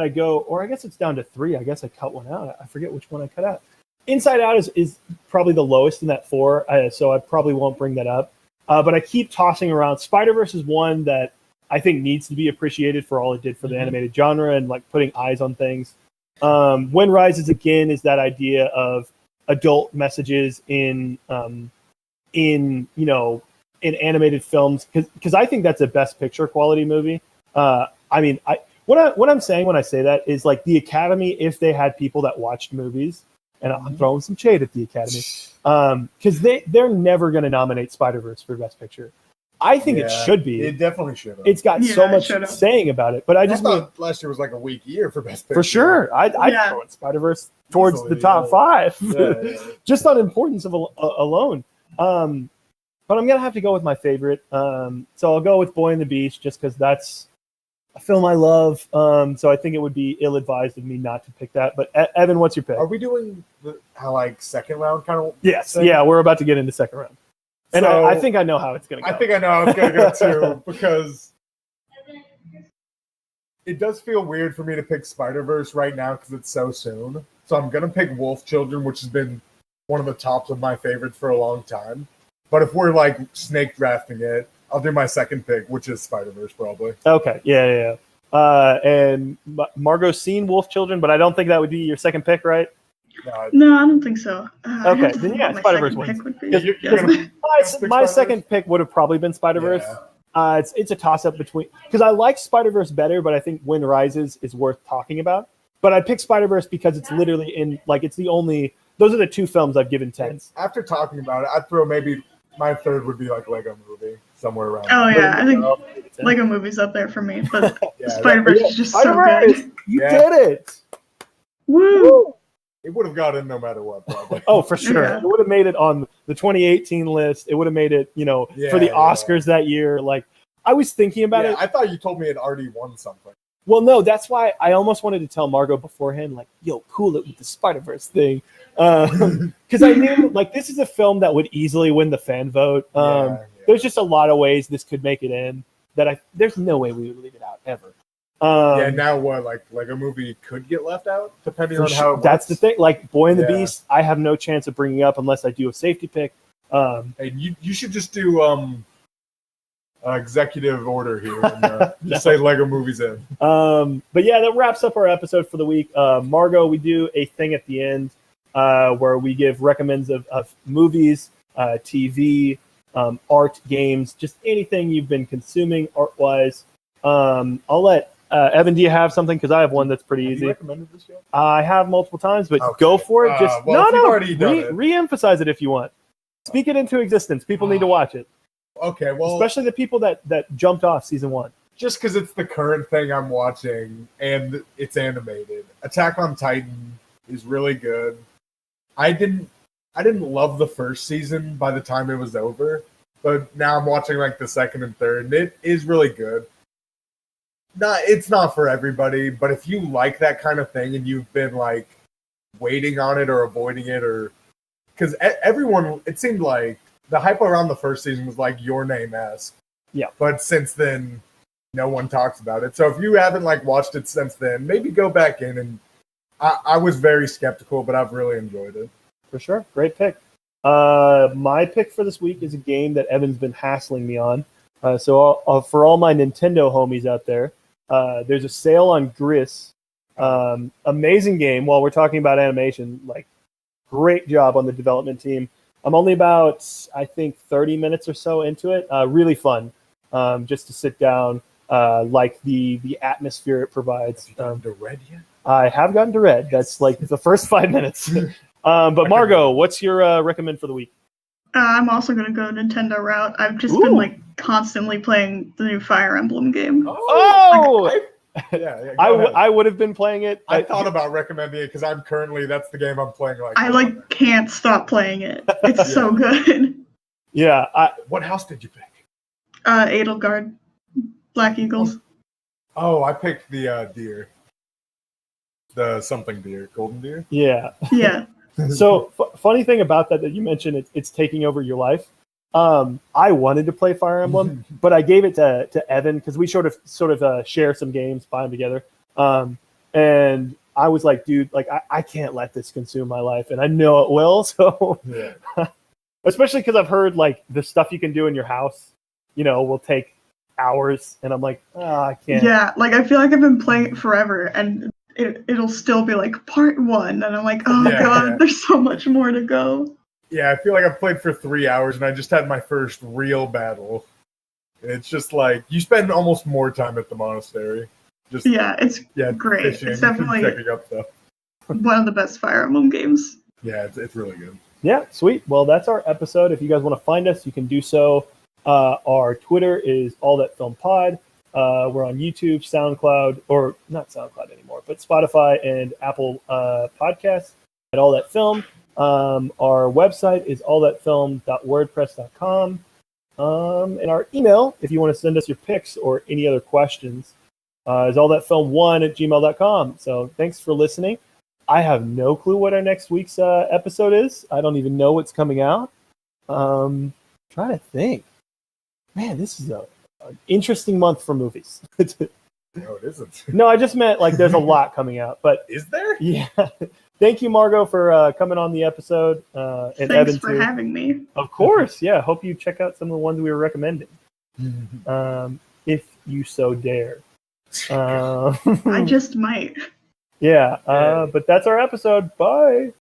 [SPEAKER 1] go, or I guess it's down to 3. I guess I cut one out. I forget which one I cut out. Inside Out is probably the lowest in that 4, so I probably won't bring that up. But I keep tossing around. Spider-Verse is one that I think needs to be appreciated for all it did for the animated genre and like putting eyes on things. When Rises again is that idea of adult messages in animated films, because I think that's a best picture quality movie. What I'm saying when I say that is like the Academy, if they had people that watched movies, and I'm throwing some shade at the Academy, because they're never going to nominate Spider-Verse for best picture. I think it should be.
[SPEAKER 2] It definitely should have.
[SPEAKER 1] It's got so much saying about it, but I
[SPEAKER 2] thought last year was like a weak year for best picture.
[SPEAKER 1] For sure, I'd throw in Spider-Verse towards the top 5, just on importance of alone. But I'm gonna have to go with my favorite. So I'll go with Boy and the Beast, just because that's a film I love. So I think it would be ill-advised of me not to pick that. But Evan, what's your pick?
[SPEAKER 2] Are we doing second round kind of?
[SPEAKER 1] Yes.
[SPEAKER 2] thing?
[SPEAKER 1] Yeah, we're about to get into second round. And
[SPEAKER 2] so,
[SPEAKER 1] I think I know how it's gonna go.
[SPEAKER 2] I think I know how it's gonna go too, because it does feel weird for me to pick Spider-Verse right now because it's so soon. So I'm gonna pick Wolf Children, which has been one of the tops of my favorites for a long time. But if we're like snake drafting it, I'll do my second pick, which is Spider-Verse probably.
[SPEAKER 1] Okay, yeah. And Margot's seen Wolf Children, but I don't think that would be your second pick, right?
[SPEAKER 3] No, I don't think so.
[SPEAKER 1] Okay, then yeah, Spider-Verse wins. My second pick would have probably been Spider-Verse. Yeah. It's a toss-up between, because I like Spider-Verse better, but I think When Rises is worth talking about. But I picked Spider-Verse because it's literally it's the only. Those are the two films I've given 10s.
[SPEAKER 2] After talking about it, I'd throw maybe my third would be like Lego Movie, somewhere around.
[SPEAKER 3] Oh yeah, I think Lego Movie's up there for me, but Spider-Verse is just so good.
[SPEAKER 1] You did it!
[SPEAKER 3] Woo!
[SPEAKER 2] It would have got in no matter what, probably.
[SPEAKER 1] Oh, for sure. Yeah. It would have made it on the 2018 list. It would have made it, for the Oscars that year. Like, I was thinking about it.
[SPEAKER 2] I thought you told me it already won something.
[SPEAKER 1] Well, no, that's why I almost wanted to tell Margot beforehand, like, yo, cool it with the Spider-Verse thing. Because I knew, like, this is a film that would easily win the fan vote. There's just a lot of ways this could make it in that there's no way we would leave it out, ever.
[SPEAKER 2] Now what? Like Lego Movie could get left out depending on how.
[SPEAKER 1] That's the thing. Like Boy and the Beast, I have no chance of bringing up unless I do a safety pick.
[SPEAKER 2] Hey, you should just do executive order here and just say Lego Movies in.
[SPEAKER 1] But yeah, that wraps up our episode for the week. Margot, we do a thing at the end where we give recommends of movies, TV, art, games, just anything you've been consuming art-wise. I'll let Evan, do you have something? Because I have one that's pretty easy.
[SPEAKER 2] You recommended this yet?
[SPEAKER 1] I have multiple times, but go for it. Just re-emphasize it if you want. Speak it into existence. People need to watch it.
[SPEAKER 2] Okay, well,
[SPEAKER 1] especially the people that jumped off season 1.
[SPEAKER 2] Just because it's the current thing I'm watching and it's animated. Attack on Titan is really good. I didn't love the first season by the time it was over, but now I'm watching like the second and third, and it is really good. It's not for everybody, but if you like that kind of thing and you've been like waiting on it or avoiding it, or because everyone, it seemed like the hype around the first season was like Your Name-esque.
[SPEAKER 1] Yeah.
[SPEAKER 2] But since then, no one talks about it. So if you haven't like watched it since then, maybe go back in. And I was very skeptical, but I've really enjoyed it.
[SPEAKER 1] For sure. Great pick. My pick for this week is a game that Evan's been hassling me on. So for all my Nintendo homies out there, there's a sale on Gris. Amazing game. While we're talking about animation, like great job on the development team. I'm only about, I think, 30 minutes or so into it. Really fun, just to sit down, like the atmosphere it provides.
[SPEAKER 2] Have you gotten to red yet?
[SPEAKER 1] I have gotten to red. That's like the first 5 minutes. But Margot, what's your recommend for the week?
[SPEAKER 3] I'm also going to go Nintendo route. I've just been like constantly playing the new Fire Emblem game.
[SPEAKER 1] I would have been playing it.
[SPEAKER 2] I thought about recommending it because that's the game I'm playing.
[SPEAKER 3] I can't stop playing it. It's so good.
[SPEAKER 1] Yeah.
[SPEAKER 2] What house did you pick?
[SPEAKER 3] Edelgard, Black Eagles.
[SPEAKER 2] Oh, I picked the deer. The something deer, golden deer.
[SPEAKER 1] Yeah.
[SPEAKER 3] Yeah.
[SPEAKER 1] So funny thing about that you mentioned, it's taking over your life. I wanted to play Fire Emblem, but I gave it to Evan because we sort of share some games, buy them together. And I was like, dude, like I can't let this consume my life, and I know it will. So, especially because I've heard like the stuff you can do in your house, will take hours, and I'm like, I can't.
[SPEAKER 3] Yeah, like I feel like I've been playing it forever, and it'll still be like part 1, and I'm like, oh
[SPEAKER 2] Yeah,
[SPEAKER 3] god,
[SPEAKER 2] yeah.
[SPEAKER 3] there's so much more to go.
[SPEAKER 2] Yeah, I feel like I've played for 3 hours and I just had my first real battle. It's just like you spend almost more time at the monastery. Just
[SPEAKER 3] Yeah, it's
[SPEAKER 2] yeah,
[SPEAKER 3] great.
[SPEAKER 2] fishing,
[SPEAKER 3] It's definitely
[SPEAKER 2] checking up stuff.
[SPEAKER 3] one of the best Fire Emblem games.
[SPEAKER 2] Yeah, it's really good.
[SPEAKER 1] Yeah, sweet. Well, that's our episode. If you guys want to find us, you can do so. Our Twitter is All That Film Pod. We're on YouTube, SoundCloud, or not SoundCloud anymore, but Spotify and Apple Podcasts at All That Film. Our website is allthatfilm.wordpress.com. And our email, if you want to send us your pics or any other questions, is allthatfilm1@gmail.com. So thanks for listening. I have no clue what our next week's episode is. I don't even know what's coming out. Trying to think. Man, this is an interesting month for movies.
[SPEAKER 2] No, it isn't.
[SPEAKER 1] No, I just meant like there's a lot coming out. But
[SPEAKER 2] Is there?
[SPEAKER 1] yeah. Thank you, Margot, for coming on the episode. And
[SPEAKER 3] Thanks
[SPEAKER 1] Evan,
[SPEAKER 3] for
[SPEAKER 1] too.
[SPEAKER 3] having me.
[SPEAKER 1] Of course, yeah. Hope you check out some of the ones we were recommending, if you so dare.
[SPEAKER 3] I just might.
[SPEAKER 1] Yeah, but that's our episode. Bye.